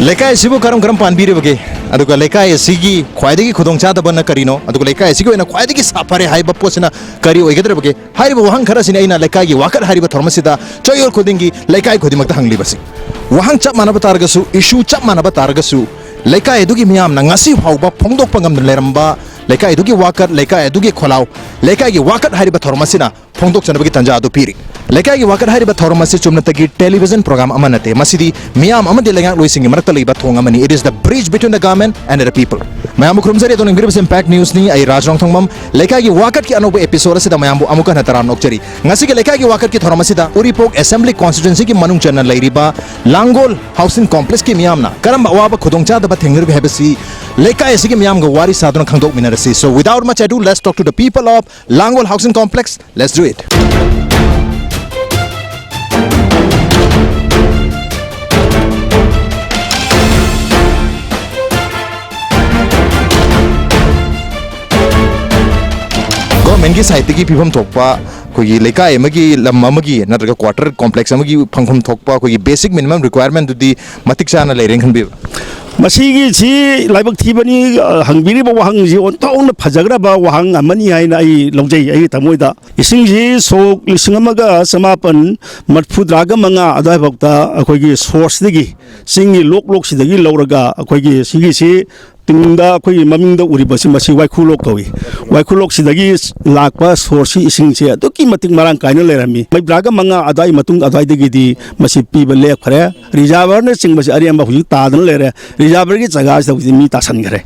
Leikai sibu karam panbiri bage aduga Leikai sigi khwaidagi khudongcha bana karino aduga Leikai sigi ena khwaidagi sapare haiba posina kari oigedre bage haiba wahang khara sina ina Leikai gi Wakat hariba thormasida choyor khudingi Leikai khodimakta hangli basi wahang chap manaba targasu issue chap manaba targasu Leikai edugi miyam na ngasi hauba phongdok pangam leramba Leikai edugi Wakat Leikai edugi kholau Leikai gi Wakat hariba thormasina phongdok chanabagi tanja adu piri Leikai gi Wakat hariba thormasi chumnatagi television program amanate masidi miyam amadi lenga loisingi marakta leiba thong amani it is the bridge between the government and the people mayam khurumjari don ingrebs impact news ni ai Nongthombam Leikai gi Wakat ki anoba episode sida mayam bu amuka na taram nokchari ngasi gi Leikai gi Wakat ki thormasi da uripok assembly constituency ki manung chana leiriba Langol housing complex ki miyam na karamba waba khudongcha da thengir bi habasi Leikai sigi miyam ga wari saduna khangdok minarasi so without much ado let's talk to the people of Langol housing complex let's do it Mengi site ki pibam thokpa koi Leikai amagi lam amagi natraga quarter complex amagi phangkhum thokpa koi basic minimum requirement dudi matik chana leireng khanbi masigi si laibak thibani hangbiri ba wahang ji ontong na phajagraba wahang amani haina ai longjai ai tamoida ising ji sok lisingamaga samapan matfudraga manga adai bakta akoigi source digi singi lok sidagi lauraga akoigi sigi si tingda koi mamingda uribasi masi waikhulok kawi waikhulok sidagi lakpa source ising se aduki mating marang kaina lerami mai braga manga adai matung adai digi di masi piba lek khare reservoir ne sing masi ariamba huji tadan lere reservoir gi jaga sa mi tasan gare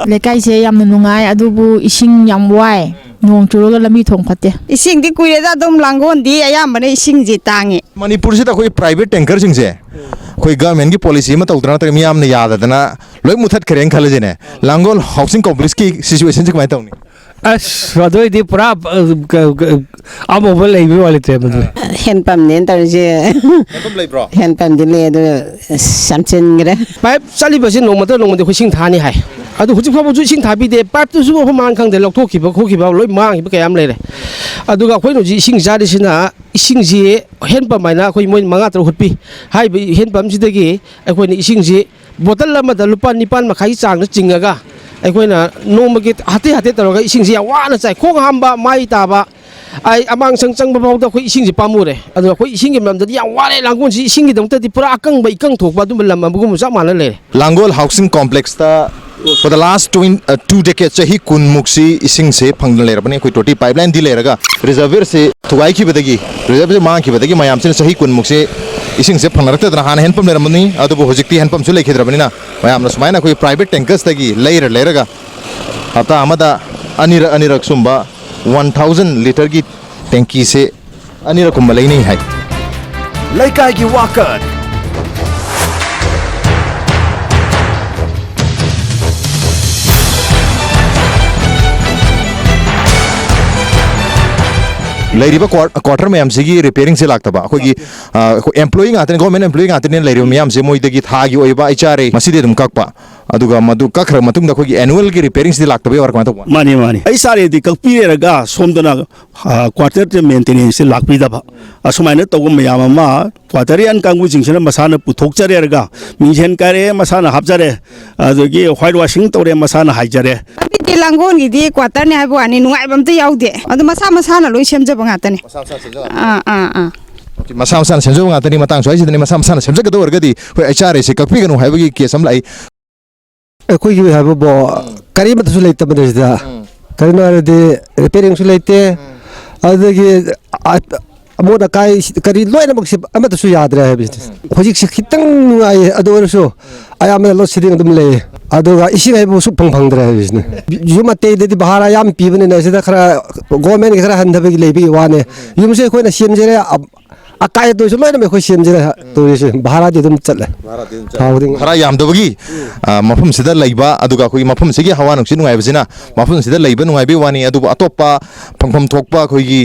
Leikai se yam nungai adubu ising yam wai nong churoga lami thong phate ising di kuire da dum Langol di ayam bane ising ji tangi Manipur se ta koi private tanker sing se koi government ki policy ma tawdra ta miyam ne yad adana loi muthat khareng khale jene Langol housing complex ki situation se kamai tawni as adoi di pura amobal leibi wale te madu handpump nen tar je handpump di le do samchen gre pipe sali basi nomata nomade khosing thani hai adu huji phabu ju sing thabi de pipe tu su ho man khang de lok thokiba khokiba loi mang hi kayam lere adu ga khoi no ji sing jari sina ising ji handpump maina khoi moi manga tro hutpi hai bi handpump sidagi khoi ni ising ji bottle lama da lupa nipan makhai chang na chingaga aikoina nomagi hate taroga ising ji wana chai khong hamba mai taba ai amang sang babaw da khoi ising ji pamure adu khoi ising gi mam da ya ware Langol ji ising gi dong ta di pura akang bai kang thok ba dum lam amgum sa mana le Langol housing complex ta for the last 2 decades chahi kun muksi ising se phangna lerabani koi toti pipeline di leraga reservoir se thugai ki badagi reservoir mang ki badagi mayam se chahi kun muksi ising se phangnarakta dana han handpump leramani adu hojikti handpump su lekhidrabani na mayam na sumaina koi private tankers tagi leraga hata amada anirak sumba 1000 liter ki tanki se anirak kumba leini hai Leikai gi Wakat Leiriba quarter mayam sigi repairing se lakta ba akogi employee ngaten government employee ngaten leiriba mayam se moidagi thagi oiba HRA maside dum kakpa aduga madu kakra matung da akogi annual gi repairing se lakta be war kama to mani ai sare di kakpi raga somdana quarter te maintenance lakpi da ba asumaina to mayam ma quarter an kangu jingsena masana puthok jare raga mingen kare masana habjare adugi white washing tore masana haijare di Langol gi di quarter ne haibo ani nungai bam te yaude adu masa na loi semjaba ngatani masa senjo ngatani matang soi sidani masa semja ga dor gadi hoi HRA se kakpi ganu haibagi case am lai koi gi haibo bo kari mat su leita bade da kari na de repairing su leite adagi amoda kai kari loina maksi amata su yadra hai business hojik se khitang ai ador so ayam lo siding dum le aduga ising ai bu su phangdra hai business yuma te de bahara yam pibane na se da khara government khara handhabe lebi wane yum se khoi na semjere akai to so loina me khoi semjere to se bahara de dum chatle hara yam dobagi mafum sida leiba aduga khoi mafum sigi hawa nungsi nungai bajina mafum sida leiba nungai bi wani adu atopa phangpham thokpa khoi gi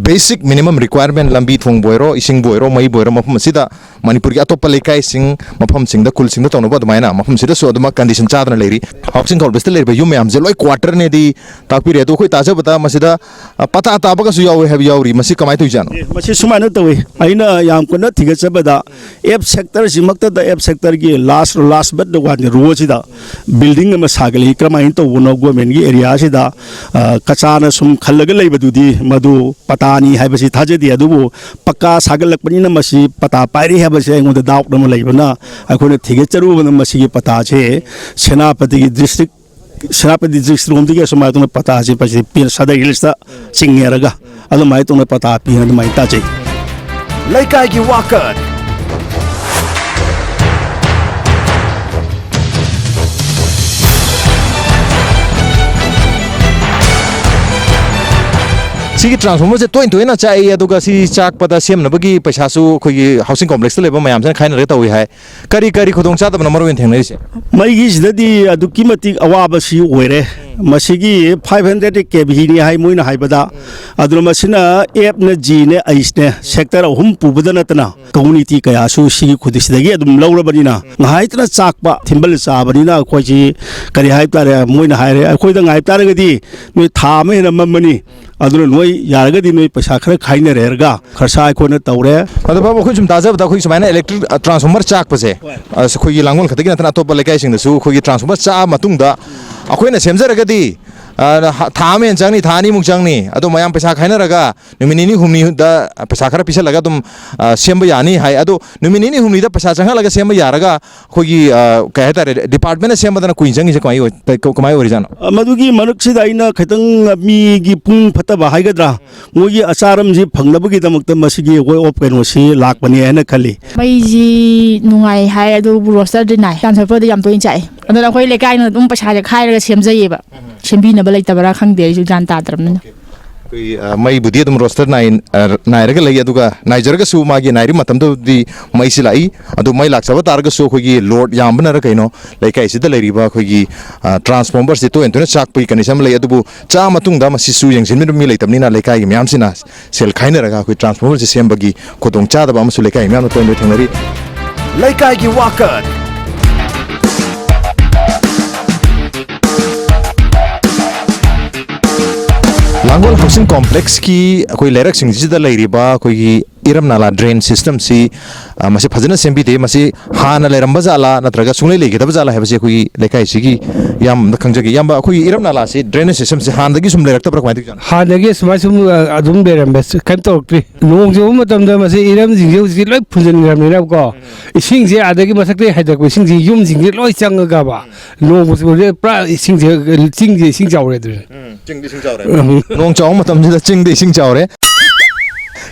basic minimum requirement lambi thong boiro ising boiro mai boiro mafum sida Manipur ki atopa Leikai sing mafum sing da kul sing da tawno ba dmaina mafum sida so aduma condition chadna leiri housing complex leiri ba yum yam je loi quarter ne di takpi re to khoi taja bata masida pata ta ba ka su yaw have yawri masi kamai tu jano masi sumana सुमायना तवे आइना याम कोना थिगे चबदा F sector सिमक्ता F sector की last but the one road सिदा building अमा सागली क्रमाइन तो वनो government की area सिदा कचाना सुम खल्लग लेबदुदी मधु पतानी हाइबसी थाजेदी अदुबो पक्का सागलकपनिना मसी पता पाइरी हाइबसी आइगोंदा डाउट नम लेबना अखोने थिगे चरुबना मसी पता छे सेनापति की डिस्ट्रिक्ट सेनापति डिस्ट्रिक्ट रोमदी के समातुन पता छे पसी पिन सदर हिल्स सिंगेरगा अदुमाय तुन पता पिन अदुमाय ताचे Leikai की Wakat सिगी ट्रांसफॉर्मर से तोइन ना चाय अदुगा सी चाक पता सेम नबगी पैसासु खोगी हाउसिंग कॉम्प्लेक्स लेबा मयाम से खाइन रे तवे हाय करी करी खुदोंग चादब नंबर वन थेंगनै से मईगी सिददी अदुकी मतिक अवाबसी ओइरे मसिगी 500 केबी नि हाय मोइना हायबदा अदुन मसिना एप न जी ने आइस ने सेक्टर अहुम पुबदा नतना कम्युनिटी कयासु सिगी खुदिसदगी अदुम लौरबनिना हायतना चाकबा थिंबल चाबनिना खोजी करी हायतारे मोइना हायरे अखोइदा हायतारगदी नो थामे न ममनी अदुन नोय यारगदी नोय पैसा खर खाइने रेरगा खरसा अखोने तौरे अदु बाबू खोइ जुम ताजा बता खोइ समायना इलेक्ट्रिक ट्रांसफॉर्मर चाक पसे खोइ लांगोल खतगी नतना तोप लेकाय सिंगदसु खोइ ट्रांसफॉर्मर चा मतुंगदा अखोइना सेमजरगदी थामें चांगनी थानी मुक चांगनी अदो मयाम पैसा खाइनरगा नुमिनिनी हुमनी दा पैसा खरा पिसलगा तुम सेम यानी हाय अदो नुमिनिनी हुमनी दा पैसा चांगलगा सेम यारगा खोगी कहतारे डिपार्टमेंट सेम दना कुइन चांगी से कमाई ओरिजान मधुगी मनुक्सिदा आइना खतंग मीगी पुंग फतबा हाइगद्रा मोगी अचारम जी फंगनबगी दमक्त मसिगी ओय ऑफ कैनोसी लाकपनी हैना खली मईजी नुंगाई हाय अदु रोस्टर दिनाय ट्रांसफर दे याम तोइन चाय अदु अखोइ लेकाय न दुम पैसा खाइरगा सेमजैयेबा सेमबिनबा लेतबरा खंगदे जु जान ताद्रमन कोई मई बुद्धि तुम रोस्टर नायरग लई अदुगा नाइजरगा सु मागी नाइरी मतम तो दी मई सिलाई अदु मई लाक्सबा तारगा सु खोगी लोड यामबनर कइनो लेकाय सिदा लेरिबा खोगी ट्रांसफॉर्मर से तो एंतोने चाक पई कनिसम लई अदुबु चा मतुंगदा मसि सु यंगसिन मी लेतबनिना लेकाय गी म्याम सिना सेल खाइनरगा खोई ट्रांसफॉर्मर से सेमबगी खोदोंग चादबा अमसु लेकाय म्याम तो थेंगनरी लेकाय गी वाकत लांगोल हाउसिंग कॉम्प्लेक्स की कोई लेरक सिंह जिदा लेरिबा कोई इरम नाला ड्रेन सिस्टम सी मसे फजन सेंबी दे मसे हाना लेरम बजाला नत्रगा सुंगले लेगे तब जाला है बसे कोई लेकाय सिगी याम खंजगी याम कोई इरम नाला से ड्रेन सिस्टम से हान दगी सुम लेरक तब रखवाय दिजान हान दगी सुमा सुम अदुम बेरम बस कम तोक्री नोंग जो मतम द मसे इरम जिंग जे लोय फुजन गरम ने को इसिंग जे आदगी मसकते हाइदक को सिंग जे युम जिंग जे लोय चंगगा बा नोंग बुस जे प्रा इसिंग जे सिंग जावरे दु चिंग दि सिंग जावरे नोंग चाव मतम जे चिंग दि सिंग जावरे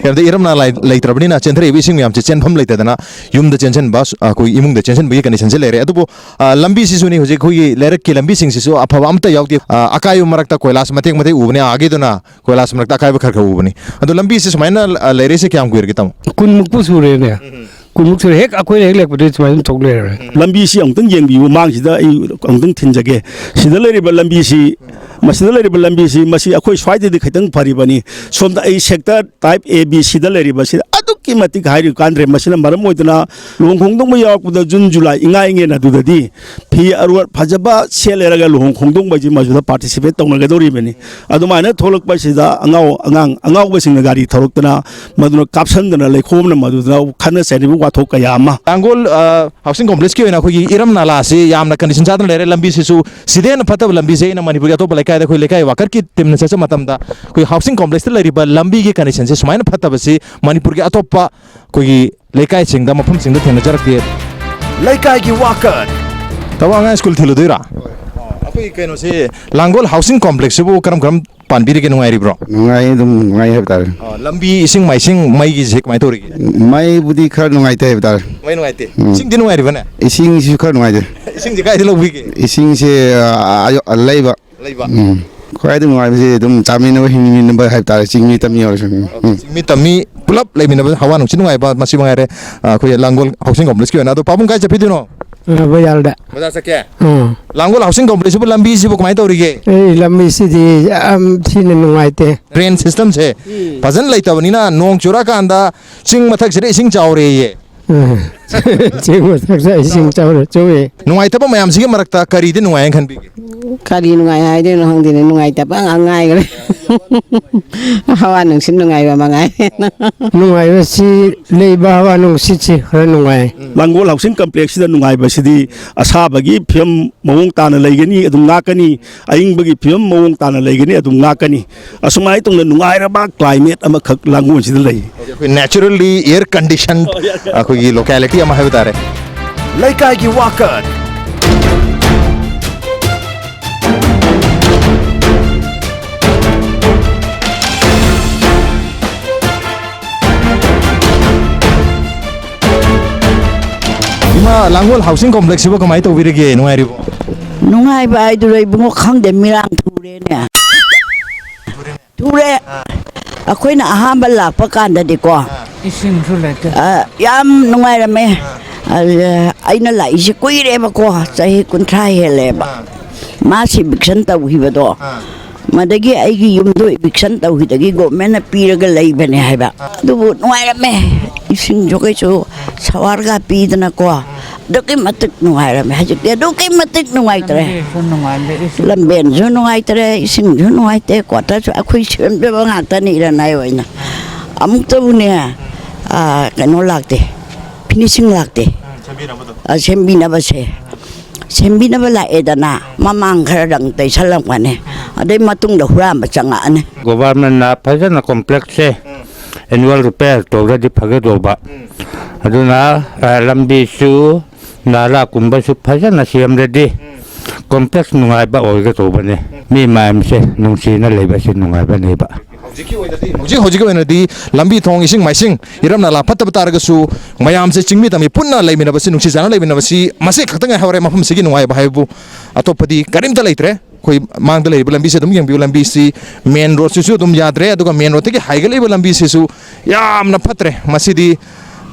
यामदे इरम ना लेत्रबनी ना चेंथरे बिसिंग याम चेनफम लेतदना युमद चेंशन बस कोई इमुंग द चेंशन बि कंडीशन से लेरे अदुबो लंबी सिसुनी होजे कोई लेरक के लंबी सिंग सिसु अफवा अमता यावदे अकायु मरकता कोइलास मतेक मते उबने आगे दोना कोइलास मरकता अकायु खरख उबने अदु लंबी सिस माइना लेरे से क्याम गुइर गेतम कुन मुकपु सुरे ने कुमुक सुरे हेक अखोइ हेक लेकबदे सुमाइ थोक लेरे लंबी सी अंतंग येंबिउ मांगसिदा अंतंग थिनजगे सिदा लेरिबा लंबी सी मसिदा लेरिबा लंबी सी मसी अखोइ स्वाइदे खैतंग फरिबनी सोमदा A sector type A B सिदा लेरिबा सी अदुकी मतिक हाइरि कांद्रे मसिना मरम ओइदना लोंखोंदोंबा यावकुदा जुन जुलाई इंगा इंगे ना दुददी फी अरुवा फजबा सेलेरगा लोंखोंदोंबा जी मजुदा पार्टिसिपेट तौनगदोरिबनी अदुमाइना थोलकबा सिदा अंगाव बसिंग गाड़ी थोरक्तना मदुना कापसनदना लेखोमना मदुदा खना सेरिबु वाथो कयामा लांगोल हाउसिंग कॉम्प्लेक्स की ओइना खोगी इरम नाला से यामना कंडीशन चादन लेरे लंबी सिसु सिदेन फतब लंबी से इन मणिपुर तो लेकाय द खोई लेकाय वाकर की टिमन से मतमदा कोई हाउसिंग कॉम्प्लेक्स लेरिबा लंबी की कंडीशन से सुमाइन फतब से मणिपुर के अतोपा कोई लेकाय सिंगदा मफम सिंगदा थेंग जरकते लेकाय की वाकर तवा स्कूल थिलुदिरा अखोई कइनो से लांगोल हाउसिंग कॉम्प्लेक्स से वो करम पानबीरे के नुंगाई ब्रो नुंगाई दुम नुंगाई है बता लंबी इसिंग माइसिंग मई की जेक माइ तोरी मई बुदी खर नुंगाई ते बता मई नुंगाई ते इसिंग दिन नुंगाई बने इसिंग सि खर नुंगाई ते इसिंग जे काय दिलो बिके इसिंग से लेबा खोय दुम नुंगाई से दुम चामिन व हिंग नंबर है बता चिंगमी तमी और चिंगमी तमी पुलप लेमिन हवा नुंग नुंगाई बा मसी मंगाई रे खोय लांगोल हाउसिंग कॉम्प्लेक्स के ना तो पापुं काय चपिदिनो बजार से क्या लांगोल हाउसिंग कॉम्प्लेक्स पर लंबी सी कमाई तो रही है लंबी सी थी नुंगाइते ड्रेन सिस्टम से फजन लेतबनी ना नोंग चुरा का अंदा चिंग मथक से इसिंग चावरे ये ꯆꯦꯡꯕ ꯊꯛꯇ ꯏꯁꯤꯡ ꯆꯧꯋꯤ ꯅꯨꯡꯉꯥꯏꯇꯕ ꯃꯌꯥꯝꯁꯤꯒꯤ ꯃꯔꯛꯇ ꯀꯔꯤꯗꯤ ꯅꯨꯡꯉꯥꯏꯅ ꯈꯟꯕꯤꯒꯦ ꯀꯔꯤ ꯅꯨꯡꯉꯥꯏ ꯍꯥꯏꯗꯣꯏꯅꯣ ꯈꯪꯗꯦꯅꯦ ꯅꯨꯡꯉꯥꯏꯇꯕ ꯉꯥꯏꯈ꯭ꯔꯦ ꯍꯋꯥ ꯅꯨꯡꯁꯤꯠ ꯅꯨꯡꯉꯥꯏꯕ ꯃꯉꯥꯏ ꯅꯨꯡꯉꯥꯏꯕꯁꯤ ꯂꯩꯕ ꯍꯋꯥ ꯅꯨꯡꯁꯤꯠꯁꯤ ꯈꯔ ꯅꯨꯡꯉꯥꯏ ꯂꯥꯡꯒꯣꯜ ꯍꯥꯎꯁꯤꯡ ꯀꯝꯄ꯭ꯂꯦꯛꯁꯁꯤꯗ ꯅꯨꯡꯉꯥꯏꯕꯁꯤꯗꯤ ꯑꯁꯥꯕꯒꯤ ꯐꯤꯕꯝ ꯃꯑꯣꯡ ꯇꯥꯅ ꯂꯩꯒꯅꯤ ꯑꯗꯨꯝ ꯉꯥꯛꯀꯅꯤ ꯑꯏꯪꯕꯒꯤ ꯐꯤꯕꯝ ꯃꯑꯣꯡ ꯇꯥꯅ ꯂꯩꯒꯅꯤ ꯑꯗꯨꯝ ꯉꯥꯛꯀꯅꯤ ꯑꯁꯨꯃꯥꯏꯅ ꯇꯧꯅ ꯅꯨꯡꯉꯥꯏꯔꯕ ꯀ꯭ꯂꯥꯏꯃꯦꯠ ꯑꯃꯈꯛ ꯂꯥꯡꯒꯣꯜꯁꯤꯗ ꯂꯩ ꯑꯩꯈꯣꯏ ꯅꯦꯆꯔꯦꯜꯂꯤ ꯑꯦꯌꯔ ꯀꯟꯗꯤꯁꯟ ꯑꯩꯈꯣꯏꯒꯤ ꯂꯣꯀꯦꯂꯤꯇꯤ ꯑꯃ ꯍꯥꯏꯕ ꯇꯥꯔꯦ ꯂꯩꯀꯥꯏꯒꯤ ꯋꯥꯀꯠ 이마 랑골 하우싱 컴플렉스ꯕꯨ ꯀꯃꯥꯏ ꯇꯧꯕꯤꯔꯤꯒꯦ ꯅꯨꯡꯉꯥꯏꯔꯤꯕꯣ ꯅꯨꯡꯉꯥꯏꯕ ꯍꯥꯏꯗꯨꯔ ꯏꯕꯨꯡꯉꯣ ꯈꯪꯗꯦ ꯃꯤꯔꯥꯡ ꯊꯨꯔꯦꯅꯦ ꯊꯨꯔꯦ ꯑꯩꯈꯣꯏꯅ ꯑꯍꯥꯟꯕ ꯂꯥꯛꯄ ꯀꯥꯟꯗꯗꯤꯀꯣ ꯏꯁꯤꯡꯁꯨ ꯂꯩꯇꯦ ꯌꯥꯝ ꯅꯨꯡꯉꯥꯏꯔꯝꯃꯦ ꯑꯩꯅ ꯂꯥꯛꯏꯁꯦ ꯀꯨꯏꯔꯦꯕꯀꯣ ꯆꯍꯤ 60 ꯍꯦꯜꯂꯦꯕ ꯃꯥꯁꯤ ꯏꯚꯤꯛꯁꯟ ꯇꯧꯈꯤꯕꯗꯣ ꯃꯗꯒꯤ ꯑꯩꯒꯤ ꯌꯨꯝꯗꯣ ꯏꯚꯤꯛꯁꯟ ꯇꯧꯈꯤꯗꯒꯤ ꯒꯣꯔꯃꯦꯟꯅ ꯄꯤꯔꯒ ꯂꯩꯕꯅꯦ ꯍꯥꯏꯕ ꯑꯗꯨꯕꯨ ꯅꯨꯡꯉꯥꯏꯔꯝꯃꯦ ꯏꯁꯤꯡꯁꯨ ꯀꯩꯁꯨ ꯁꯋꯥꯔꯒ ꯄꯤꯗꯅꯀꯣ ꯑꯗꯨꯛꯀꯤ ꯃꯇꯤꯛ ꯅꯨꯡꯉꯥꯏꯔꯝꯃꯦ ꯍꯧꯖꯤꯛꯇꯤ ꯑꯗꯨꯛꯀꯤ ꯃꯇꯤꯛ ꯅꯨꯡꯉꯥꯏꯇ꯭ꯔꯦ ꯂꯝꯕꯦꯟꯁꯨ ꯅꯨꯡꯉꯥꯏꯇ꯭ꯔꯦ ꯏꯁꯤꯡꯁꯨ ꯅꯨꯡꯉꯥꯏꯇꯦ ꯀ꯭ꯋꯥꯇꯔꯁꯨ ꯑꯩꯈꯣꯏ ꯁꯦꯝꯖꯕ ꯉꯥꯛꯇꯅꯤ ꯏꯔꯅꯥꯏ ꯑꯣꯏꯅ ꯑꯃꯨꯛꯇꯕꯨꯅꯦ ꯀꯩꯅꯣ ꯂꯥꯛꯇꯦ ꯐꯤꯅꯤꯁꯤꯡ ꯂꯥꯛꯇꯦ ꯁꯦꯝꯕꯤꯅꯕꯁꯦ ꯁꯦꯝꯕꯤꯅꯕ ꯂꯥꯛꯑꯦꯗꯅ ꯃꯃꯥꯡ ꯈꯔꯗꯪ ꯇꯩꯁꯜꯂꯝꯒꯅꯤ ꯑꯗꯩ ꯃꯇꯨꯡꯗ ꯍꯨꯔꯥꯟꯕ ꯆꯪꯉꯛꯑꯅꯤ ꯒꯣꯚꯔꯟꯃꯦꯟꯠꯅ ꯐꯖꯅ ꯀꯣꯝꯄ꯭ꯂꯦꯛꯁꯁꯦ ꯑꯦꯅꯨꯋꯦꯜ ꯔꯤꯄꯦꯌꯔ ꯇꯧꯔꯗꯤ ꯐꯒꯗꯧꯕ ꯑꯗꯨꯅ ꯂꯝꯕꯤꯁꯨ ꯅꯥꯂꯥꯒꯨꯝꯕꯁꯨ ꯐꯖꯅ ꯁꯦꯝꯔꯗꯤ ꯀꯣꯝꯄ꯭ꯂꯦꯛꯁ ꯅꯨꯡꯉꯥꯏꯕ ꯑꯣꯏꯒꯗꯧꯕꯅꯤ ꯃꯤ ꯃꯌꯥꯝꯁꯦ ꯅꯨꯡꯁꯤꯅ ꯂꯩꯕꯁꯤ ꯅꯨꯡꯉꯥꯏꯕꯅꯦꯕ ꯍꯧꯖꯤꯛꯀꯤ ꯑꯣꯏꯅꯗꯤ ꯂꯝꯕꯤ ꯊꯣꯡ ꯏꯁꯤꯡ ꯃꯥꯏꯁꯤꯡ ꯏꯔꯝ ꯅꯂꯥ ꯐꯠꯇꯕ ꯇꯥꯔꯒꯁꯨ ꯃꯌꯥꯝꯁꯦ ꯆꯤꯡꯃꯤ ꯇꯝꯃꯤ ꯄꯨꯟꯅ ꯂꯩꯃꯤꯟꯅꯕꯁꯤ ꯅꯨꯡꯁꯤ ꯆꯥꯟꯅ ꯂꯩꯃꯤꯟꯅꯕꯁꯤ ꯃꯁꯤ ꯈꯛꯇ ꯉꯥꯏꯍꯧꯔꯦ ꯃꯐꯝꯁꯤꯒꯤ ꯅꯨꯡꯉꯥꯏꯕ ꯍꯥꯏꯕꯕꯨ ꯑꯇꯣꯞꯄꯗꯤ ꯀꯔꯤꯝꯇ ꯂꯩꯇ꯭ꯔꯦ ꯑꯩꯈꯣꯏ ꯃꯥꯡꯗ ꯂꯩꯔꯤꯕ ꯂꯝꯕꯤꯁꯦ ꯑꯗꯨꯝ ꯌꯦꯡꯕꯤꯌꯨ ꯂꯝꯕꯤꯁꯤ ꯃꯦꯟ ꯔꯣꯗꯁꯤꯁꯨ ꯑꯗꯨꯝ ꯌꯥꯗ꯭ꯔꯦ ꯑꯗꯨꯒ ꯃꯦꯟ ꯔꯣꯗꯇꯒꯤ ꯍꯥꯏꯒꯠꯂꯤꯕ ꯂꯝꯕꯤꯁꯤꯁꯨ ꯌꯥꯝꯅ ꯐꯠꯇ꯭ꯔꯦ ꯃꯁꯤꯗꯤ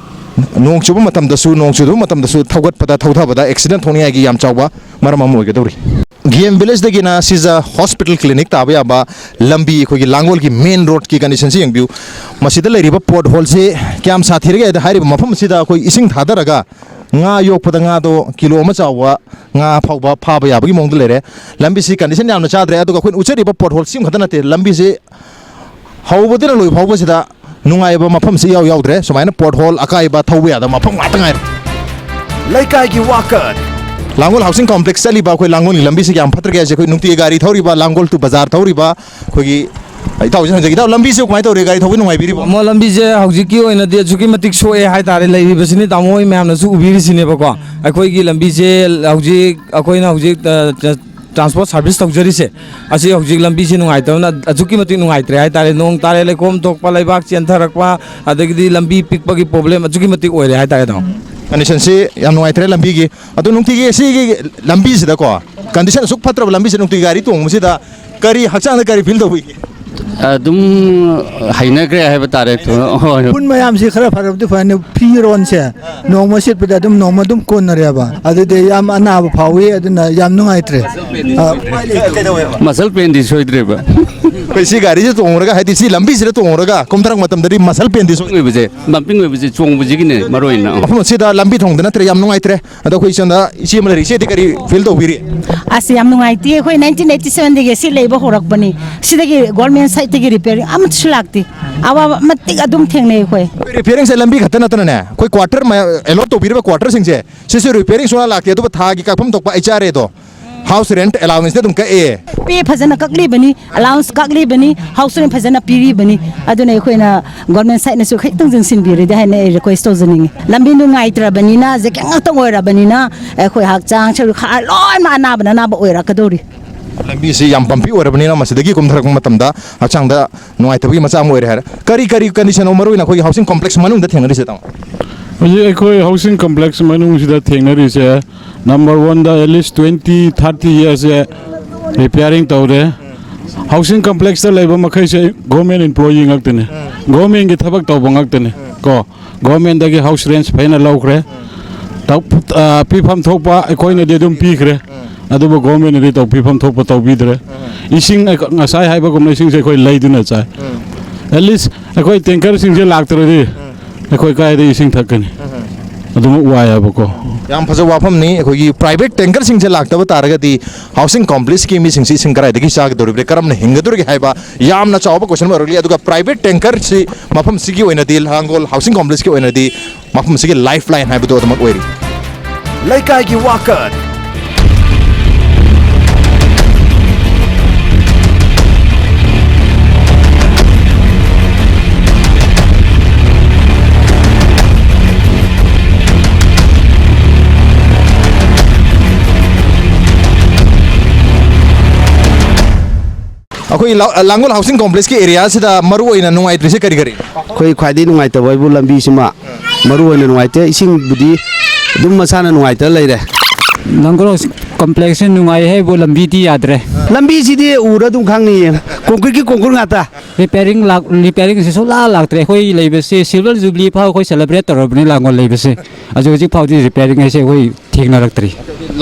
ꯅꯣꯡ ꯆꯨꯕ ꯃꯇꯝꯗꯁꯨ ꯅꯣꯡ ꯆꯨꯗꯕ ꯃꯇꯝꯗꯁꯨ ꯊꯧꯒꯠꯄꯗ ꯊꯧꯊꯕꯗ ꯑꯦꯛꯁꯤꯗꯦꯟꯠ ꯊꯣꯛꯅꯤꯡꯉꯥꯏꯒꯤ ꯌꯥꯝ ꯆꯥꯎꯕ ꯃꯔꯝ ꯑꯃ ꯑꯣꯏꯒꯗꯧꯔꯤ ꯒꯦꯝ ꯚꯤꯂꯦꯖꯗꯒꯤꯅ ꯁꯤꯖ ꯍꯣꯁꯄꯤꯇꯥꯜ ꯀ꯭ꯂꯤꯅꯤꯛ ꯇꯥꯕ ꯌꯥꯕ ꯂꯝꯕꯤ ꯑꯩꯈꯣꯏꯒꯤ ꯂꯥꯡꯒꯣꯜꯒꯤ ꯃꯦꯟ ꯔꯣꯗꯀꯤ ꯀꯟꯗꯤꯁꯟꯁꯤ ꯌꯦꯡꯕꯤꯌꯨ ꯃꯁꯤꯗ ꯂꯩꯔꯤꯕ ꯄꯣꯠ ꯍꯣꯜꯁꯤ ꯀꯌꯥꯝ ꯁꯥꯊꯤꯔꯒꯦ ꯍꯥꯏꯕꯗ ꯍꯥꯏꯔꯤꯕ ꯃꯐꯝ ꯑꯁꯤꯗ ꯑꯩꯈꯣꯏ ꯏꯁꯤꯡ ꯊꯥꯗꯔꯒ ꯉꯥ ꯌꯣꯛꯄꯗ ꯉꯥꯗꯣ ꯀꯤꯂꯣ ꯑꯃ ꯆꯥꯎꯕ ꯉꯥ ꯐꯥꯎꯕ ꯐꯥꯕ ꯌꯥꯕꯒꯤ ꯃꯑꯣꯡꯗ ꯂꯩꯔꯦ ꯂꯝꯕꯤꯁꯤ ꯀꯟꯗꯤꯁꯟ ꯌꯥꯝꯅ ꯆꯥꯗ꯭ꯔꯦ ꯑꯗꯨꯒ ꯑꯩꯈꯣꯏꯅ ꯎꯠꯆꯔꯤꯕ ꯄꯣꯠ ꯍꯣꯜ ꯁꯤꯃ ꯈꯛꯇ ꯅꯠꯇꯦ ꯂꯝꯕꯤꯁꯤ ꯍꯧꯕꯗꯒꯤꯅ ꯂꯣꯏ ꯐꯥꯎꯕꯁꯤꯗ ꯅꯨꯡꯉꯥꯏꯕ ꯃꯐꯝꯁꯤ ꯌꯥꯎꯗ꯭ꯔꯦ ꯁꯨꯃꯥꯏꯅ ꯄꯣꯠ ꯍꯣꯜ ꯑꯀꯥꯏꯕ ꯊꯧꯕ ꯌꯥꯗꯕ ꯃꯐꯝ ꯉꯥꯛꯇ ꯉꯥꯏꯔꯦ ꯂꯩꯀꯥꯏꯒꯤ ꯋꯥꯀꯠ ꯂꯥꯡꯒꯣꯜ ꯍꯥꯎꯁꯤꯡ ꯀꯣꯝꯄ꯭ꯂꯦꯛꯁ ꯆꯠꯂꯤꯕ ꯑꯩꯈꯣꯏ ꯂꯥꯡꯒꯣꯜꯒꯤ ꯂꯝꯕꯤꯁꯤ ꯌꯥꯝ ꯐꯠꯇ꯭ꯔꯒꯦ ꯍꯥꯏꯁꯦ ꯑꯩꯈꯣꯏ ꯅꯨꯡꯇꯤꯒꯤ ꯒꯥꯔꯤ ꯊꯧꯔꯤꯕ ꯂꯥꯡꯒꯣꯜ ꯇꯨ ꯕꯖꯥꯔ ꯊꯧꯔꯤꯕ ꯑꯩꯈꯣꯏꯒꯤ ꯏꯇꯥꯎꯁꯤ ꯍꯪꯖꯒꯦ ꯏꯇꯥꯎ ꯂꯝꯕꯤꯁꯤ ꯀꯃꯥꯏꯅ ꯇꯧꯔꯤ ꯒꯥꯔꯤ ꯊꯧꯕ ꯅꯨꯡꯉꯥꯏꯕꯤꯔꯤꯕꯣ ꯑꯃ ꯂꯝꯕꯤꯁꯦ ꯍꯧꯖꯤꯛꯀꯤ ꯑꯣꯏꯅꯗꯤ ꯑꯁꯨꯛꯀꯤ ꯃꯇꯤꯛ ꯁꯣꯛꯑꯦ ꯍꯥꯏꯇꯥꯔꯦ ꯂꯩꯔꯤꯕꯁꯤꯅꯤ ꯇꯥꯃꯣ ꯍꯣꯏ ꯃꯌꯥꯝꯅꯁꯨ ꯎꯕꯤꯔꯤꯁꯤꯅꯦꯕꯀꯣ ꯑꯩꯈꯣꯏꯒꯤ ꯂꯝꯕꯤꯁꯦ ꯍꯧꯖꯤꯛ ꯑꯩꯈꯣꯏꯅ ꯍꯧꯖꯤꯛ ꯇ꯭ꯔꯥꯟꯁꯄꯣꯔꯠ ꯁꯥꯔꯚꯤꯁ ꯇꯧꯖꯔꯤꯁꯦ ꯑꯁꯤ ꯍꯧꯖꯤꯛ ꯂꯝꯕꯤꯁꯤ ꯅꯨꯡꯉꯥꯏꯇꯕꯅ ꯑꯁꯨꯛꯀꯤ ꯃꯇꯤꯛ ꯅꯨꯡꯉꯥꯏꯇ꯭ꯔꯦ ꯍꯥꯏꯇꯥꯔꯦ ꯅꯣꯡ ꯇꯥꯔꯦ ꯂꯩꯈꯣꯝ ꯊꯣꯛꯄ ꯂꯩꯕꯥꯛ ꯆꯦꯟꯊꯔꯛꯄ ꯑꯗꯒꯤꯗꯤ ꯂꯝꯕꯤ ꯄꯤꯛꯄꯒꯤ ꯄ꯭ꯔꯣꯕ꯭ꯂꯦꯝ ꯑꯁꯨꯛꯀꯤ ꯃꯇꯤꯛ ꯑꯣꯏꯔꯦ ꯍꯥꯏꯇꯥꯔꯦ ꯇꯥꯃꯣ ꯀꯟꯗꯤꯁꯟꯁꯤ ꯌꯥꯝ ꯅꯨꯡꯉꯥꯏꯇ꯭ꯔꯦ ꯂꯝꯕꯤꯒꯤ ꯑꯗꯣ ꯅꯨꯡꯇꯤꯒꯤ ꯁꯤꯒꯤ ꯂꯝꯕꯤꯁꯤꯗꯀꯣ ꯀꯟꯗꯤꯁꯟ ꯑꯁꯨꯛ ꯐꯠꯇ꯭ꯔꯕ ꯂꯝꯕꯤꯁꯤꯗ ꯅꯨꯡꯇꯤꯒꯤ ꯒꯥꯔꯤ ꯇꯣꯡꯕꯁꯤꯗ ꯀꯔꯤ ꯍꯛꯆꯥꯡꯗ ꯀꯔꯤ ꯐꯤꯜ ꯇꯧꯕꯤꯒꯦ ꯑꯗꯨꯝ ꯍꯩꯅꯈ꯭ꯔꯦ ꯍꯥꯏꯕ ꯇꯥꯔꯦ ꯄꯨꯟ ꯃꯌꯥꯝꯁꯤ ꯈꯔ ꯐꯔꯕꯗꯤ ꯐꯅꯤ ꯐꯤꯔꯣꯟꯁꯦ ꯅꯣꯡꯃ ꯁꯤꯠꯄꯗ ꯑꯗꯨꯝ ꯅꯣꯡꯃ ꯑꯗꯨꯝ ꯀꯣꯟꯅꯔꯦꯕ ꯑꯗꯨꯗꯤ ꯌꯥꯝ ꯑꯅꯥꯕ ꯐꯥꯎꯏ ꯑꯗꯨꯅ ꯌꯥꯝ ꯅꯨꯡꯉꯥꯏꯇ꯭ꯔꯦ ꯃꯁꯜ ꯄꯦꯟꯗꯤ ꯁꯣꯏꯗ꯭ꯔꯦꯕ ꯑꯩꯈꯣꯏ ꯁꯤ ꯒꯥꯔꯤꯁꯤ ꯇꯣꯡꯉꯨꯔꯒ ꯍꯥꯏꯗꯤ ꯁꯤ ꯂꯝꯕꯤꯁꯤꯗ ꯇꯣꯡꯉꯨꯔꯒ ꯀꯨꯝꯊꯔꯛꯄ ꯃꯇꯝꯗꯗꯤ ꯃꯁꯜ ꯄꯦꯟꯗꯤ ꯑꯣꯏꯕꯁꯦ ꯕꯝꯄꯤꯡ ꯑꯣꯏꯕꯁꯦ ꯆꯣꯡꯕꯁꯤꯒꯤꯅꯦ ꯃꯔꯨꯑꯣꯏꯅ ꯃꯐꯝ ꯑꯁꯤꯗ ꯂꯝꯕꯤ ꯊꯣꯡꯗ ꯅꯠꯇ꯭ꯔꯦ ꯌꯥꯝ ꯅꯨꯡꯉꯥꯏꯇ꯭ꯔꯦ ꯑꯗꯣ ꯑꯩꯈꯣꯏ ꯁꯣꯝꯗ ꯏꯆꯦ ꯑꯃ ꯂꯩꯔꯤ ꯏꯆꯦꯗꯤ ꯀꯔꯤ ꯐꯤꯜ ꯇꯧꯕꯤꯔꯤ ꯑꯁ ꯌꯥꯝ ꯅꯨꯡꯉꯥꯏꯇꯦ ꯑꯩꯈꯣꯏ 1987 ꯁꯤ ꯂꯩꯕ ꯍꯧꯔꯛꯄꯅꯤ ꯁꯤꯗꯒꯤ ꯒꯣꯔꯃꯦꯟ ꯁꯥꯏꯠꯇꯒꯤ ꯔꯤꯄꯦꯌꯔꯤꯡ ꯑꯃꯠꯇꯁꯨ ꯂꯥꯛꯇꯦ ꯑꯋꯥꯕ ꯃꯇꯤꯛ ꯑꯗꯨꯝ ꯊꯦꯡꯅꯩ ꯑꯩꯈꯣꯏ ꯔꯤꯄꯦꯌꯔꯤꯡꯁꯦ ꯂꯝꯕꯤ ꯈꯛꯇ ꯅꯠꯇꯅꯅꯦ ꯑꯩꯈꯣꯏ ꯀ꯭ꯋꯥꯇꯔ ꯑꯦꯂꯣꯠ ꯇꯧꯕꯤꯔꯤꯕ ꯀ꯭ꯋꯥꯇꯔꯁꯤꯡꯁꯦ ꯁꯤꯁꯨ ꯔꯤꯄꯦꯌꯔꯤꯡ ꯁꯨꯡꯂꯥꯛ ꯂꯥꯛꯇꯦ ꯑꯗꯨꯒ ꯊꯥꯒꯤ ꯀꯛꯐꯝ ꯊꯣꯛꯄ HRAꯗꯣ ꯍꯥꯎꯁ ꯔꯦꯟꯠ ꯑꯦꯂꯥꯎꯟꯁꯅ ꯑꯗꯨꯝ ꯀꯛꯑꯦ ꯄꯦ ꯐꯖꯅ ꯀꯛꯂꯤꯕꯅꯤ ꯑꯦꯂꯥꯎꯟꯁ ꯀꯛꯂꯤꯕꯅꯤ ꯍꯥꯎꯁ ꯔꯦꯟꯠ ꯐꯖꯅ ꯄꯤꯔꯤꯕꯅꯤ ꯑꯗꯨꯅ ꯑꯩꯈꯣꯏꯅ ꯒꯣꯔꯃꯦꯟ ꯁꯥꯏꯠꯅꯁꯨ ꯈꯤꯇꯪ ꯌꯦꯡꯁꯤꯟꯕꯤꯔꯗꯤ ꯍꯥꯏꯅ ꯑꯩ ꯔꯤꯀ꯭ꯋꯦꯁ ꯇꯧꯖꯅꯤꯡꯉꯤ ꯂꯝꯕꯤ ꯅꯨꯡꯉꯥꯏꯇ꯭ꯔꯕꯅꯤꯅ ꯖꯦꯀꯦꯠ ꯉꯥꯛꯇꯪ ꯑꯣꯏꯔꯕꯅꯤꯅ ꯑꯩꯈꯣꯏ ꯍꯛꯆꯥꯡ ꯁꯔꯨꯛ ꯈꯔ ꯂꯣꯏꯅꯃꯛ ꯑꯅꯥꯕ ꯑꯣꯏꯔꯛꯀꯗꯧꯔꯤ ꯂꯝꯕꯤꯁꯤ ꯌꯥꯝ ꯄꯝꯄꯤ ꯑꯣꯏꯔꯕꯅꯤꯅ ꯃꯁꯤꯗꯒꯤ ꯀꯨꯝꯊꯔꯛꯄ ꯃꯇꯝꯗ ꯍꯛꯆꯥꯡꯗ ꯅꯨꯡꯉꯥꯏꯇꯕꯒꯤ ꯃꯆꯥꯛ ꯑꯃ ꯑꯣꯏꯔꯦ ꯍꯥꯏꯔꯦ ꯀꯔꯤ ꯀꯟꯗꯤꯁꯟ ꯃꯔꯨꯑꯣꯏꯅ ꯑꯩꯈꯣꯏꯒꯤ ꯍꯥꯎꯁꯤꯡ ꯀꯣꯝꯄ꯭ꯂꯦꯛꯁ ꯃꯅꯨꯡꯗ ꯊꯦꯡꯅꯔꯤꯁꯦ ꯇꯥꯃꯣ ꯍꯧꯖꯤꯛ ꯑꯩꯈꯣꯏ ꯍꯥꯎꯁꯤꯡ ꯀꯝꯄ꯭ꯂꯦꯛꯁ ꯃꯅꯨꯡꯁꯤꯗ ꯊꯦꯡꯅꯔꯤꯁꯦ ꯅꯝꯕꯔ 1ꯗ ꯑꯦꯠꯂꯤꯁ 20-30 ꯏꯌꯔꯁꯦ ꯔꯤꯄꯦꯌꯔꯤꯡ ꯇꯧꯔꯦ ꯍꯥꯎꯁꯤꯡ ꯀꯝꯄ꯭ꯂꯦꯛꯁꯇ ꯂꯩꯕ ꯃꯈꯩꯁꯦ ꯒꯣꯔꯃꯦꯟ ꯏꯝꯄ꯭ꯂꯣꯌꯤ ꯉꯥꯛꯇꯅꯦ ꯒꯣꯔꯃꯦꯟꯒꯤ ꯊꯕꯛ ꯇꯧꯕ ꯉꯥꯛꯇꯅꯦ ꯀꯣ ꯒꯣꯔꯃꯦꯟꯗꯒꯤ ꯍꯥꯎꯁ ꯔꯦꯟꯠ ꯐꯖꯅ ꯂꯧꯈ꯭ꯔꯦ ꯄꯤꯐꯝ ꯊꯣꯛꯄ ꯑꯩꯈꯣꯏꯅꯗꯤ ꯑꯗꯨꯝ ꯄꯤꯈ꯭ꯔꯦ ꯑꯗꯨꯕꯨ ꯒꯣꯔꯃꯦꯟꯅꯗꯤ ꯄꯤꯐꯝ ꯊꯣꯛꯄ ꯇꯧꯕꯤꯗ꯭ꯔꯦ ꯏꯁꯤꯡ ꯉꯁꯥꯏ ꯍꯥꯏꯕꯒꯨꯝꯅ ꯏꯁꯤꯡꯁꯦ ꯑꯩꯈꯣꯏ ꯂꯩꯗꯨꯅ ꯆꯥꯏ ꯑꯦꯠꯂꯤꯁ ꯑꯩꯈꯣꯏ ꯇꯦꯡꯀꯔꯁꯤꯡꯁꯦ ꯂꯥꯛꯇ꯭ꯔꯗꯤ ꯑꯩꯈꯣꯏ ꯀꯥꯏꯗ ꯏꯁꯤꯡ ꯊꯛꯀꯅꯤ ꯑꯗꯨꯝ ꯋꯥꯏꯌꯦꯕꯀꯣ ꯌꯥꯝ ꯐꯖꯕ ꯋꯥꯐꯝꯅꯤ ꯑꯩꯈꯣꯏꯒꯤ ꯄ꯭ꯔꯥꯏꯚꯦꯠ ꯇꯦꯡꯀꯔꯁꯤꯡꯁꯦ ꯂꯥꯛꯇꯕ ꯇꯥꯔꯒꯗꯤ ꯍꯥꯎꯁꯤꯡ ꯀꯣꯝꯄ꯭ꯂꯦꯛꯁꯀꯤ ꯃꯤꯁꯤꯡꯁꯤ ꯏꯁꯤꯡ ꯀꯗꯥꯏꯗꯒꯤ ꯆꯥꯒꯗꯧꯔꯤꯕꯒꯦ ꯀꯔꯝꯅ ꯍꯤꯡꯒꯗꯧꯔꯤꯒꯦ ꯍꯥꯏꯕ ꯌꯥꯝꯅ ꯆꯥꯎꯕ ꯀ꯭ꯋꯦꯁꯟ ꯑꯃ ꯑꯣꯏꯔꯛꯂꯤ ꯑꯗꯨꯒ ꯄ꯭ꯔꯥꯏꯚꯦꯠ ꯇꯦꯡꯀꯔꯁꯤ ꯃꯐꯝꯁꯤꯒꯤ ꯑꯣꯏꯅꯗꯤ ꯂꯥꯡꯒꯣꯜ ꯍꯥꯎꯁꯤꯡ ꯀꯣꯝꯄ꯭ꯂꯦꯛꯁꯀꯤ ꯑꯣꯏꯅꯗꯤ ꯃꯐꯝꯁꯤꯒꯤ ꯂꯥꯏꯐ ꯂꯥꯏꯟ ꯍꯥꯏꯕꯗꯨ ꯑꯗꯨꯃꯛ ꯑꯣꯏꯔꯤ ꯂꯩꯀꯥꯏꯒꯤ ꯋꯥꯀꯠ ꯑꯩꯈꯣꯏ ꯂꯥꯡꯒꯣꯜ ꯍꯥꯎꯁꯤꯡ ꯀꯣꯝꯄ꯭ꯂꯦꯛꯁꯀꯤ ꯑꯦꯔꯤꯌꯥꯁꯤꯗ ꯃꯔꯨ ꯑꯣꯏꯅ ꯅꯨꯡꯉꯥꯏꯇ꯭ꯔꯤꯁꯦ ꯀꯔꯤ ꯀꯔꯤ ꯑꯩꯈꯣꯏ ꯈ꯭ꯋꯥꯏꯗꯒꯤ ꯅꯨꯡꯉꯥꯏꯇꯕ ꯍꯥꯏꯕꯨ ꯂꯝꯕꯤꯁꯤꯃ ꯃꯔꯨ ꯑꯣꯏꯅ ꯅꯨꯡꯉꯥꯏꯇꯦ ꯏꯁꯤꯡꯕꯨꯗꯤ ꯑꯗꯨꯝ ꯃꯁꯥꯅ ꯅꯨꯡꯉꯥꯏꯇ ꯂꯩꯔꯦ ꯂꯥꯡꯒꯣꯜ ꯀꯝꯄ꯭ꯂꯦꯛꯁꯁꯦ ꯅꯨꯡꯉꯥꯏ ꯍꯥꯏꯕꯨ ꯂꯝꯕꯤꯗꯤ ꯌꯥꯗ꯭ꯔꯦ ꯂꯝꯕꯤꯁꯤꯗꯤ ꯎꯔ ꯑꯗꯨꯝ ꯈꯪꯅꯤꯌꯦ ꯀꯣꯡꯀ꯭ꯔꯤꯠꯀꯤ ꯀꯣꯡꯀ꯭ꯔꯤꯠ ꯉꯥꯛꯇ ꯔꯤꯄꯦꯌꯥꯔꯤꯡꯁꯦ ꯁꯨꯡꯂꯥꯛ ꯂꯥꯛꯇ꯭ꯔꯦ ꯑꯩꯈꯣꯏ ꯂꯩꯕꯁꯦ ꯁꯤꯜꯚꯔ ꯖꯨꯕ꯭ꯂꯤ ꯐꯥꯎ ꯑꯩꯈꯣꯏ ꯁꯦꯂꯦꯕ꯭ꯔꯦꯠ ꯇꯧꯔꯕꯅꯤ ꯂꯥꯡꯒꯣꯜ ꯂꯩꯕꯁꯦ ꯍꯧꯖꯤꯛ ꯐꯥꯎꯗꯤ ꯔꯤꯄꯦꯌꯥꯔꯤꯡ ꯍꯥꯏꯁꯦ ꯑꯩꯈꯣꯏ ꯊꯦꯡꯅꯔꯛꯇ꯭ꯔꯤ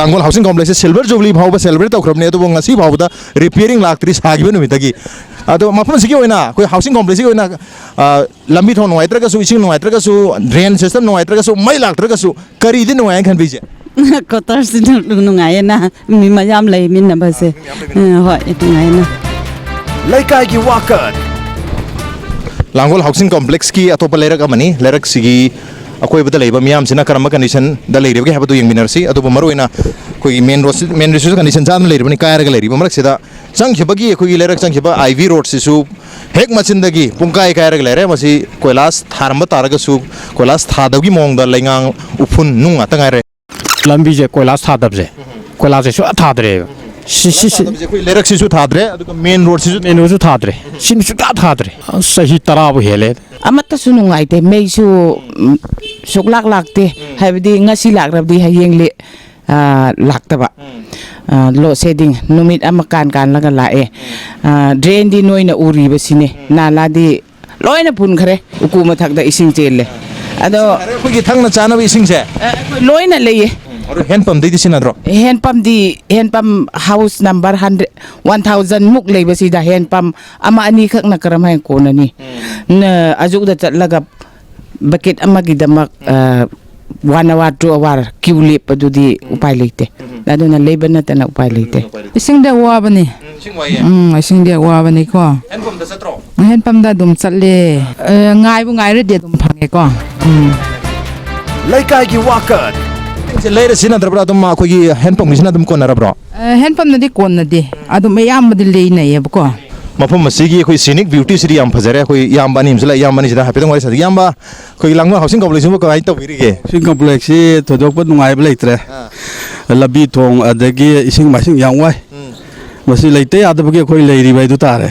ꯂꯥꯡꯒꯣꯜ ꯍꯥꯎꯁꯤꯡ ꯀꯣꯝꯄ꯭ꯂꯦꯛꯁꯁꯦ ꯁꯤꯜꯚꯔ ꯖꯨꯕ꯭ꯂꯤ ꯐꯥꯎꯕ ꯁꯦꯂꯦꯕ꯭ꯔꯦꯠ ꯇꯧꯈ꯭ꯔꯕꯅꯤ ꯑꯗꯨꯕꯨ ꯉꯁꯤ ꯐꯥꯎꯕꯗ ꯔꯤꯄꯦꯌꯥꯔꯤꯡ ꯂꯥꯛꯇ꯭ꯔꯤ ꯁꯥꯈꯤꯕ ꯅꯨꯃꯤꯠꯇꯒꯤ ꯑꯗꯣ ꯃꯐꯝꯁꯤꯒꯤ ꯑꯣꯏꯅ ꯑꯩꯈꯣꯏ ꯍꯥꯎꯁꯤꯡ ꯀꯣꯝꯄ꯭ꯂꯦꯛꯁꯀꯤ ꯑꯣꯏꯅ ꯂꯝꯕꯤ ꯊꯣꯡ ꯅꯨꯡꯉꯥꯏꯇ꯭ꯔꯒꯁꯨ ꯏꯁꯤꯡ ꯅꯨꯡꯉꯥꯏꯇ꯭ꯔꯒꯁꯨ ꯗ꯭ꯔꯦꯟ ꯁꯤꯁꯇꯝ ꯅꯨꯡꯉꯥꯏꯇ꯭ꯔꯒꯁꯨ ꯃꯩ ꯂꯥꯛꯇ꯭ꯔꯒꯁꯨ ꯀꯔꯤꯗꯤ ꯅꯨꯡꯉꯥꯏꯅ ꯈꯟꯕꯤꯁꯦ ꯀꯣꯇꯔꯁꯤ ꯅꯨꯡꯉꯥꯏꯌꯦꯅ ꯃꯤ ꯃꯌꯥꯝ ꯂꯩꯃꯤꯟꯅꯕꯁꯦ ꯍꯣꯏ ꯅꯨꯡꯉꯥꯏꯅ ꯂꯩꯀꯥꯏꯒꯤ ꯋꯥꯀꯠ ꯂꯥꯡꯒꯣꯜ ꯍꯥꯎꯁꯤꯡ ꯀꯣꯝꯄ꯭ꯂꯦꯛꯁꯀꯤ ꯑꯇꯣꯞꯄ ꯂꯩꯔꯛ ꯑꯃꯅꯤ ꯂꯩꯔꯛꯁꯤꯒꯤ ꯑꯀꯣꯏꯕꯗ ꯂꯩꯕ ꯃꯤꯌꯥꯝꯁꯤꯅ ꯀꯔꯝꯕ ꯀꯟꯗꯤꯁꯟꯗ ꯂꯩꯔꯤꯕꯒꯦ ꯍꯥꯏꯕꯗꯨ ꯌꯦꯡꯃꯤꯟꯅꯔꯁꯤ ꯑꯗꯨꯕꯨ ꯃꯔꯨꯑꯣꯏꯅ ꯑꯩꯈꯣꯏꯒꯤ ꯃꯦꯟ ꯔꯣꯗꯁꯤꯁꯨ ꯀꯟꯗꯤꯁꯟ ꯆꯥꯗꯅ ꯂꯩꯔꯤꯕꯅꯤ ꯀꯥꯏꯔꯒ ꯂꯩꯔꯤꯕ ꯃꯔꯛꯁꯤꯗ ꯆꯪꯈꯤꯕꯒꯤ ꯑꯩꯈꯣꯏꯒꯤ ꯂꯩꯔꯛ ꯆꯪꯈꯤꯕ ꯑꯥꯏꯚꯤ ꯔꯣꯗꯁꯤꯁꯨ ꯍꯦꯛ ꯃꯆꯤꯟꯗꯒꯤ ꯄꯨꯡꯀꯥꯏ ꯀꯥꯏꯔꯒ ꯂꯩꯔꯦ ꯃꯁꯤ ꯀꯣꯏꯂꯥꯁ ꯊꯥꯔꯝꯕ ꯇꯥꯔꯒꯁꯨ ꯀꯣꯏꯂꯥꯁ ꯊꯥꯗꯕꯒꯤ ꯃꯑꯣꯡꯗ ꯂꯩꯉꯥꯡ ꯎꯐꯨꯟ ꯅꯨꯡ ꯉꯥꯛꯇ ꯉꯥꯏꯔꯦ ꯂꯝꯕꯤꯁꯦ ꯀꯣꯏꯂꯥꯁ ꯊꯥꯗꯕꯁꯦ ꯀꯣꯏꯂꯥꯁꯁꯦ ꯁꯨꯡꯊꯥ ꯊꯥꯗ꯭ꯔꯦꯕ ꯑꯩꯈꯣꯏ ꯂꯩꯔꯛꯁꯤꯁꯨ ꯊꯥꯗ꯭ꯔꯦ ꯑꯗꯨꯒ ꯃꯦꯟ ꯔꯣꯗꯁꯤꯁꯨ ꯊꯥꯗ꯭ꯔꯦ ꯁꯤꯅ ꯁꯨꯡꯊꯥ ꯊꯥꯗ꯭ꯔꯦ ꯆꯍꯤ 10ꯕꯨ ꯍꯦꯜꯂꯦ ꯑꯃꯠꯇꯁꯨ ꯅꯨꯡꯉꯥꯏꯇꯦ ꯃꯩꯁꯨ ꯁꯨꯛꯂꯥꯛ ꯂꯥꯛꯇꯦ ꯍꯥꯏꯕꯗꯤ ꯉꯁꯤ ꯂꯥꯛꯂꯕꯗꯤ ꯍꯌꯦꯡ ꯂꯥꯛꯇꯕ ꯂꯣꯗ ꯁꯦꯗꯤꯡ ꯅꯨꯃꯤꯠ ꯑꯃ ꯀꯥꯟꯂꯒ ꯂꯥꯛꯑꯦ ꯗ꯭ꯔꯦꯟꯗꯤ ꯅꯣꯏꯅ ꯎꯔꯤꯕꯁꯤꯅꯦ ꯅꯥꯂꯥꯗꯤ ꯂꯣꯏꯅ ꯄꯨꯟꯈ꯭ꯔꯦ ꯎꯀꯨ ꯃꯊꯛꯇ ꯏꯁꯤꯡ ꯆꯦꯜꯂꯦ ꯑꯗꯣ ꯑꯩꯈꯣꯏꯒꯤ ꯊꯛꯅ ꯆꯥꯅꯕ ꯏꯁꯤꯡꯁꯦ ꯂꯣꯏꯅ ꯂꯩꯌꯦ ꯍꯦꯟ ꯄꯝꯗꯩꯗꯤ ꯁꯤꯟꯅꯗ꯭ꯔꯣ ꯍꯦꯟ ꯄꯝ ꯍꯥꯎꯁ ꯅꯝꯕꯔ 1000 ꯃꯨꯛ ꯂꯩꯕꯁꯤꯗ ꯍꯦꯟ ꯄꯝ ꯑꯃ ꯑꯅꯤ ꯈꯛꯅ ꯀꯔꯝꯍꯥꯏꯅ ꯀꯣꯟꯅꯅꯤ ꯑꯖꯨꯛꯗ ꯆꯠꯂꯒ ꯕꯀꯦꯠ ꯑꯃꯒꯤꯗꯃꯛ 1 hour 2 hour ꯀ꯭ꯌꯨ ꯂꯦꯞꯄꯗꯨꯗꯤ ꯎꯄꯥꯏ ꯂꯩꯇꯦ ꯑꯗꯨꯅ ꯂꯩꯕ ꯅꯠꯇꯅ ꯎꯄꯥꯏ ꯂꯩꯇꯦ ꯏꯁꯤꯡꯗ ꯋꯥꯕꯅꯤ ꯏꯁꯤꯡꯗ ꯋꯥꯕꯅꯤꯀꯣ ꯍꯦꯟꯄꯝꯗ ꯆꯠꯇ꯭ꯔꯣ ꯍꯦꯟꯄꯝꯗ ꯑꯗꯨꯝ ꯆꯠꯂꯦ ꯉꯥꯏꯕꯨ ꯉꯥꯏꯔꯗꯤ ꯑꯗꯨꯝ ꯐꯪꯉꯦꯀꯣ ꯂꯩꯀꯥꯏꯒꯤ ꯋꯥꯀꯠ ꯂꯩꯔ ꯁꯤꯖꯤꯟꯅꯗ꯭ꯔꯕ꯭ꯔꯥ ꯑꯗꯨꯝ ꯑꯩꯈꯣꯏꯒꯤ ꯍꯦꯟꯄꯝꯒꯤꯁꯤꯅ ꯑꯗꯨꯝ ꯀꯣꯟꯅꯔꯕ꯭ꯔꯣ ꯍꯦꯟꯄꯝꯅꯗꯤ ꯀꯣꯟꯅꯗꯦ ꯑꯗꯨꯝ ꯑꯌꯥꯝꯕꯗꯤ ꯂꯩꯅꯩꯌꯦꯕꯀꯣ ꯃꯐꯝ ꯑꯁꯤꯒꯤ ꯑꯩꯈꯣꯏ ꯁꯤꯅꯤꯛ ꯕ꯭ꯌꯨꯇꯤꯁꯤꯗꯤ ꯌꯥꯝ ꯐꯖꯔꯦ ꯑꯩꯈꯣꯏ ꯏꯌꯥꯝꯕ ꯑꯅꯤ ꯑꯃꯁꯨ ꯂꯩ ꯏꯌꯥꯝꯕ ꯑꯅꯤꯁꯤꯗ ꯍꯥꯏꯐꯦꯠꯇꯪ ꯋꯥꯔꯤ ꯁꯥꯟꯅꯁꯤ ꯏꯌꯥꯝꯕ ꯑꯩꯈꯣꯏ ꯂꯥꯡꯒꯣꯜ ꯍꯥꯎꯁꯤꯡ ꯀꯣꯝꯄ꯭ꯂꯦꯛꯁꯁꯤꯕꯨ ꯀꯃꯥꯏꯅ ꯇꯧꯕꯤꯔꯤꯒꯦ ꯍꯥꯎꯁꯤꯡ ꯀꯣꯝꯄ꯭ꯂꯦꯛꯁꯁꯤ ꯊꯣꯏꯗꯣꯛꯄ ꯅꯨꯡꯉꯥꯏꯕ ꯂꯩꯇ꯭ꯔꯦ ꯂꯝꯕꯤ ꯊꯣꯡ ꯑꯗꯒꯤ ꯏꯁꯤꯡ ꯃꯥꯏꯁꯤꯡ ꯌꯥꯝ ꯋꯥꯏ ꯃꯁꯤ ꯂꯩꯇ ꯌꯥꯗꯕꯒꯤ ꯑꯩꯈꯣꯏ ꯂꯩꯔꯤꯕ ꯍꯥꯏꯗꯨ ꯇꯥꯔꯦ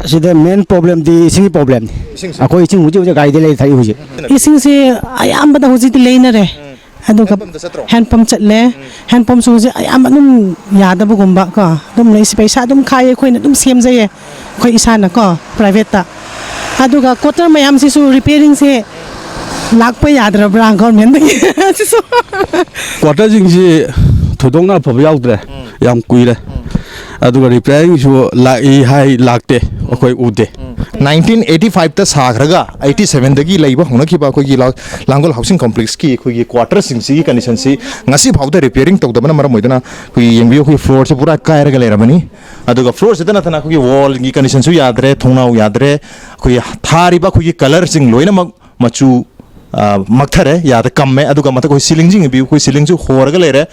ꯑꯁꯤꯗ ꯃꯦꯟ ꯄ꯭ꯔꯣꯕ꯭ꯂꯦꯝꯗꯤ ꯏꯁꯤꯡꯒꯤ ꯄ꯭ꯔꯣꯕ꯭ꯂꯦꯝꯅꯤ ꯑꯩꯈꯣꯏ ꯏꯁꯤꯡ ꯍꯧꯖꯤꯛ ꯒꯥꯔꯤꯗ ꯂꯩ ꯊꯛꯏ ꯍꯧꯖꯤꯛ ꯏꯁꯤꯡꯁꯦ ꯑꯌꯥꯝꯕꯗ ꯍꯧꯖꯤꯛꯇꯤ ꯂꯩꯅꯔꯦ ꯑꯗꯨꯒ ꯍꯦꯟꯄꯝ ꯆꯠꯂꯦ ꯍꯦꯟꯄꯝꯁꯨ ꯍꯧꯖꯤꯛ ꯑꯌꯥꯝꯕ ꯑꯗꯨꯝ ꯌꯥꯗꯕꯒꯨꯝꯕ ꯀꯣ ꯑꯗꯨꯝ ꯂꯩ ꯄꯩꯁꯥ ꯑꯗꯨꯝ ꯈꯥꯏꯌꯦ ꯑꯩꯈꯣꯏꯅ ꯑꯗꯨꯝ ꯁꯦꯝꯖꯩꯌꯦ ꯑꯩꯈꯣই ꯏꯁꯥꯅ ꯀꯣ ꯄ꯭ꯔꯥꯏꯚꯦꯠꯇ ꯑꯗꯨꯒ ꯀ꯭ꯋꯥꯇꯔ ꯃꯌꯥꯝꯁꯤꯁꯨ ꯔꯤꯄꯦꯌꯔꯤꯡꯁꯦ ꯂꯥꯛꯄ ꯌꯥꯗ꯭ꯔꯕ꯭ꯔꯥ ꯒꯣꯔꯃꯦꯟꯗꯒꯤ ꯀ꯭ꯋꯥꯇꯔꯁꯤꯡꯁꯤ ꯊꯣꯏꯗꯣꯛꯅ ꯑꯐꯕ ꯌꯥꯎꯗ꯭ꯔꯦ ꯌꯥꯝ ꯀꯨꯏꯔꯦ ꯑꯗꯨꯒ ꯔꯤꯄꯦꯌꯔꯤꯡꯁꯨ ꯂꯥꯛꯏ ꯍꯥꯏ ꯂꯥꯛꯇꯦ ꯑꯩꯈꯣꯏ ꯎꯗꯦ 1985ꯇ ꯁꯥꯈ꯭ꯔꯒ 87ꯗꯒꯤ ꯂꯩꯕ ꯍꯧꯅꯈꯤꯕ ꯑꯩꯈꯣꯏꯒꯤ ꯂꯥꯡꯒꯣꯜ ꯍꯥꯎꯁꯤꯡ ꯀꯣꯝꯄ꯭ꯂꯦꯛꯁꯀꯤ ꯑꯩꯈꯣꯏꯒꯤ ꯀ꯭ꯋꯥꯇꯔꯁꯤꯡꯁꯤꯒꯤ ꯀꯟꯗꯤꯁꯟꯁꯤ ꯉꯁꯤ ꯐꯥꯎꯗ ꯔꯤꯄꯦꯌꯔꯤꯡ ꯇꯧꯗꯕꯅ ꯃꯔꯝ ꯑꯣꯏꯗꯨꯅ ꯑꯩꯈꯣꯏ ꯌꯦꯡꯕꯤꯌꯨ ꯑꯩꯈꯣꯏ ꯐ꯭ꯂꯣꯔꯁꯦ ꯄꯨꯔꯥ ꯀꯥꯏꯔꯒ ꯂꯩꯔꯕꯅꯤ ꯑꯗꯨꯒ ꯐ꯭ꯂꯣꯔꯁꯤꯗ ꯅꯠꯇꯅ ꯑꯩꯈꯣꯏꯒꯤ ꯋॉꯜꯒꯤ ꯀꯟꯗꯤꯁꯟꯁꯨ ꯌꯥꯗ꯭ꯔꯦ ꯊꯣꯡꯅꯥꯎ ꯌꯥꯗ꯭ꯔꯦ ꯑꯩꯈꯣꯏꯒꯤ ꯊꯥꯔꯤꯕ ꯑꯩꯈꯣꯏꯒꯤ ꯀꯂꯔꯁꯤꯡ ꯂꯣꯏꯅꯃꯛ ꯃꯆꯨ ꯃꯛꯊꯔꯦ ꯌꯥꯗ ꯀꯝꯃꯦ ꯑꯗꯨꯒ ꯃꯊꯛ ꯑꯩꯈꯣꯏ ꯁꯤꯂꯤꯡꯁꯤꯡ ꯏꯕꯤꯌꯨ ꯑꯩꯈꯣꯏ ꯁꯤꯂꯤꯡꯁꯨ ꯍꯣꯔꯒ ꯂꯩꯔꯦ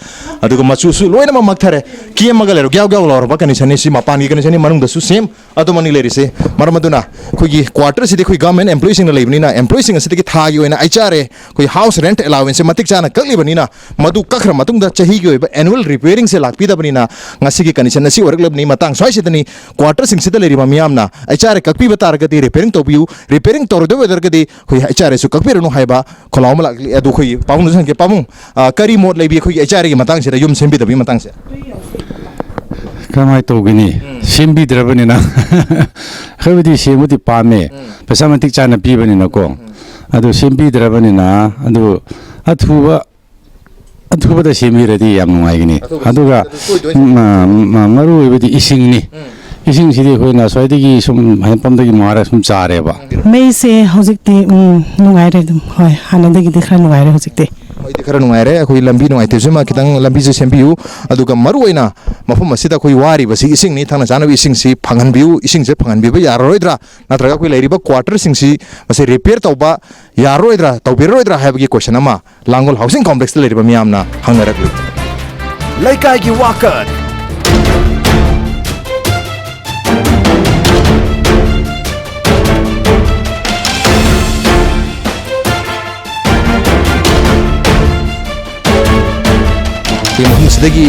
ꯑꯗꯨꯒ ꯃꯆꯨꯁꯨ ꯂꯣꯏꯅꯃꯛ ꯃꯛꯊꯔꯦ ꯀꯦꯝꯃꯒ ꯂꯩꯔꯦ ꯒ꯭ꯌꯥꯎ ꯒ꯭ꯌꯥꯎ ꯂꯥꯎꯔꯕ ꯀꯟꯗꯤꯁꯟꯅꯤ ꯁꯤ ꯃꯄꯥꯟꯒꯤ ꯀꯟꯗꯤꯁꯟꯅꯤ ꯃꯅꯨꯡꯗꯁꯨ ꯁꯦꯝ ꯑꯗꯨꯃꯛꯅꯤ ꯂꯩꯔꯤꯁꯦ ꯃꯔꯝ ꯑꯗꯨꯅ ꯑꯩꯈꯣꯏꯒꯤ ꯀ꯭ꯋꯥꯇꯔꯁꯤꯗꯤ ꯑꯩꯈꯣꯏ ꯒꯚꯔꯟꯃꯦꯟꯠ ꯑꯦꯝꯄ꯭ꯂꯣꯌꯤꯁꯤꯡꯅ ꯂꯩꯕꯅꯤꯅ ꯑꯦꯝꯄ꯭ꯂꯣꯌꯤꯁꯤꯡ ꯑꯁꯤꯗꯒꯤ ꯊꯥꯒꯤ ꯑꯣꯏꯅ ꯑꯩꯆꯥꯔꯑꯦ ꯑꯩꯈꯣꯏ ꯍꯥꯎꯁ ꯔꯦꯟꯠ ꯑꯦꯂꯥꯎꯋꯦꯟꯁꯁꯦ ꯃꯇꯤꯛ ꯆꯥꯅ ꯀꯛꯂꯤꯕꯅꯤꯅ ꯃꯗꯨ ꯀꯛꯈ꯭ꯔ ꯃꯇꯨꯡꯗ ꯆꯍꯤꯒꯤ ꯑꯣꯏꯕ ꯑꯦꯅꯨꯋꯦꯜ ꯔꯤꯄꯦꯌꯔꯤꯡꯁꯦ ꯂꯥꯛꯄꯤꯗꯕꯅꯤꯅ ꯉꯁꯤꯒꯤ ꯀꯟꯗꯤꯁꯟ ꯑꯁꯤ ꯑꯣꯏꯔꯛꯂꯕꯅꯤ ꯃꯇꯥꯡ ꯁ꯭ꯋꯥꯏꯁꯤꯗꯅꯤ ꯀ꯭ꯋꯥꯇꯔꯁꯤꯡꯁꯤꯗ ꯂꯩꯔꯤꯕ ꯃꯤꯌꯥꯝꯅ ꯑꯩꯆꯥꯔꯑꯦ ꯀꯛꯄꯤꯕ ꯇꯥꯔꯒꯗꯤ ꯔꯤꯄꯦꯌꯔꯤꯡ ꯇꯧꯕꯤꯌꯨ ꯔꯤꯄꯦꯌꯔꯤꯡ ꯇꯧꯔꯣꯏꯗꯕ ꯑꯣꯏꯔꯒꯗꯤ ꯑꯩꯈꯣꯏ ꯑꯩꯆꯥꯔꯑꯦꯁꯨ ꯀꯛꯄꯤꯔꯅꯨ ꯍꯥꯏꯕ ꯈꯣꯜꯂꯥꯎ ꯑꯃ ꯂꯥꯛꯂꯤ ꯑꯗꯨ ꯑꯩꯈꯣꯏ ꯄꯥꯕꯨꯡꯗꯁꯨ ꯍꯪꯒꯦ ꯄꯥꯕꯨꯡ ꯀꯔꯤ ꯃꯣꯠ ꯂꯩꯕꯤ ꯑꯩꯈꯣꯏꯒꯤ ꯑꯩꯆꯥꯔꯑꯦꯒꯤ ꯃꯇꯥꯡꯁꯤꯗ ꯌꯨꯝ ꯁꯦꯝꯕꯤꯗꯕꯒꯤ ꯃꯇꯥꯡꯁꯦ ꯀꯃꯥꯏꯅ ꯇꯧꯒꯅꯤ ꯁꯦꯝꯕꯤꯗ꯭ꯔꯕꯅꯤꯅ ꯑꯩꯈꯣꯏꯕꯨꯗꯤ ꯁꯦꯝꯕꯨꯗꯤ ꯄꯥꯝꯃꯦ ꯄꯩꯁꯥ ꯃꯇꯤꯛ ꯆꯥꯅ ꯄꯤꯕꯅꯤꯅꯀꯣ ꯑꯗꯨ ꯁꯦꯝꯕꯤꯗ꯭ꯔꯕꯅꯤನ ಅದು ꯑꯊꯨꯕꯗ ꯁꯦꯝꯕꯤꯔꯗꯤ ꯌꯥꯝ ꯅꯨꯡꯉꯥꯏꯒꯅꯤ ꯑꯗꯨꯒ ꯃꯔꯨꯑꯣꯏꯕꯗꯤ ꯏꯁꯤꯡꯅꯤ ꯏꯁꯤꯡꯁꯤꯗꯤ ꯑꯩꯈꯣꯏꯅ ꯁ꯭ꯋꯥꯏꯗꯒꯤ ꯁꯨꯝ ꯍꯦꯟꯄꯝꯗꯒꯤ ꯃꯥꯔ ꯁꯨꯝ ꯆꯥꯔꯦꯕ ꯃꯩꯁꯦ ꯍꯧꯖꯤꯛꯇꯤ ꯅꯨꯡꯉꯥꯏꯔꯦ ꯑꯗꯨꯝ ꯍꯣꯏ ꯍꯥꯟꯅꯗꯒꯤꯗꯤ ꯈꯔ ꯅꯨꯡꯉꯥꯏꯔꯦ ꯍꯧꯖꯤꯛꯇꯤ ꯑꯩꯗꯤ ꯈꯔ ꯅꯨꯡꯉꯥꯏꯔꯦ ꯑꯩꯈꯣꯏ ꯂꯝꯕꯤ ꯅꯨꯡꯉꯥꯏꯇꯕꯁꯤꯃ ꯈꯤꯇꯪ ꯂꯝꯕꯤꯁꯦ ꯁꯦꯝꯕꯤꯌꯨ ꯑꯗꯨꯒ ꯃꯔꯨꯑꯣꯏꯅ ꯃꯐꯝ ꯑꯁꯤꯗ ꯑꯩꯈꯣꯏ ꯋꯥꯔꯤꯕꯁꯤ ꯏꯁꯤꯡꯅꯤ ꯊꯛꯅ ꯆꯥꯅꯕ ꯏꯁꯤꯡꯁꯤ ꯐꯪꯍꯟꯕꯤꯌꯨ ꯏꯁꯤꯡꯁꯦ ꯐꯪꯍꯟꯕꯤꯕ ꯌꯥꯔꯔꯣꯏꯗ꯭ꯔꯥ ꯅꯠꯇ꯭ꯔꯒ ꯑꯩꯈꯣꯏ ꯂꯩꯔꯤꯕ ꯀ꯭ꯋꯥꯇꯔꯁꯤꯡꯁꯤ ꯃꯁꯤ ꯔꯤꯄꯦꯌꯔ ꯇꯧꯕ ꯌꯥꯔꯔꯣꯏꯗ꯭ꯔꯥ ꯇꯧꯕꯤꯔꯔꯣꯏꯗ꯭ꯔꯥ ꯍꯥꯏꯕꯒꯤ ꯀ꯭ꯋꯦꯁꯟ ꯑꯃ ꯂꯥꯡꯒꯣꯜ ꯍꯥꯎꯁꯤꯡ ꯀꯣꯝꯄ꯭ꯂꯦꯛꯁꯇ ꯂꯩꯔꯤꯕ ꯃꯤꯌꯥꯝꯅ ꯍꯪꯅꯔꯛꯂꯤ ꯂꯩꯀꯥꯏꯒꯤ ꯋꯥꯀꯠ ꯃꯐꯝꯁꯤꯗꯒꯤ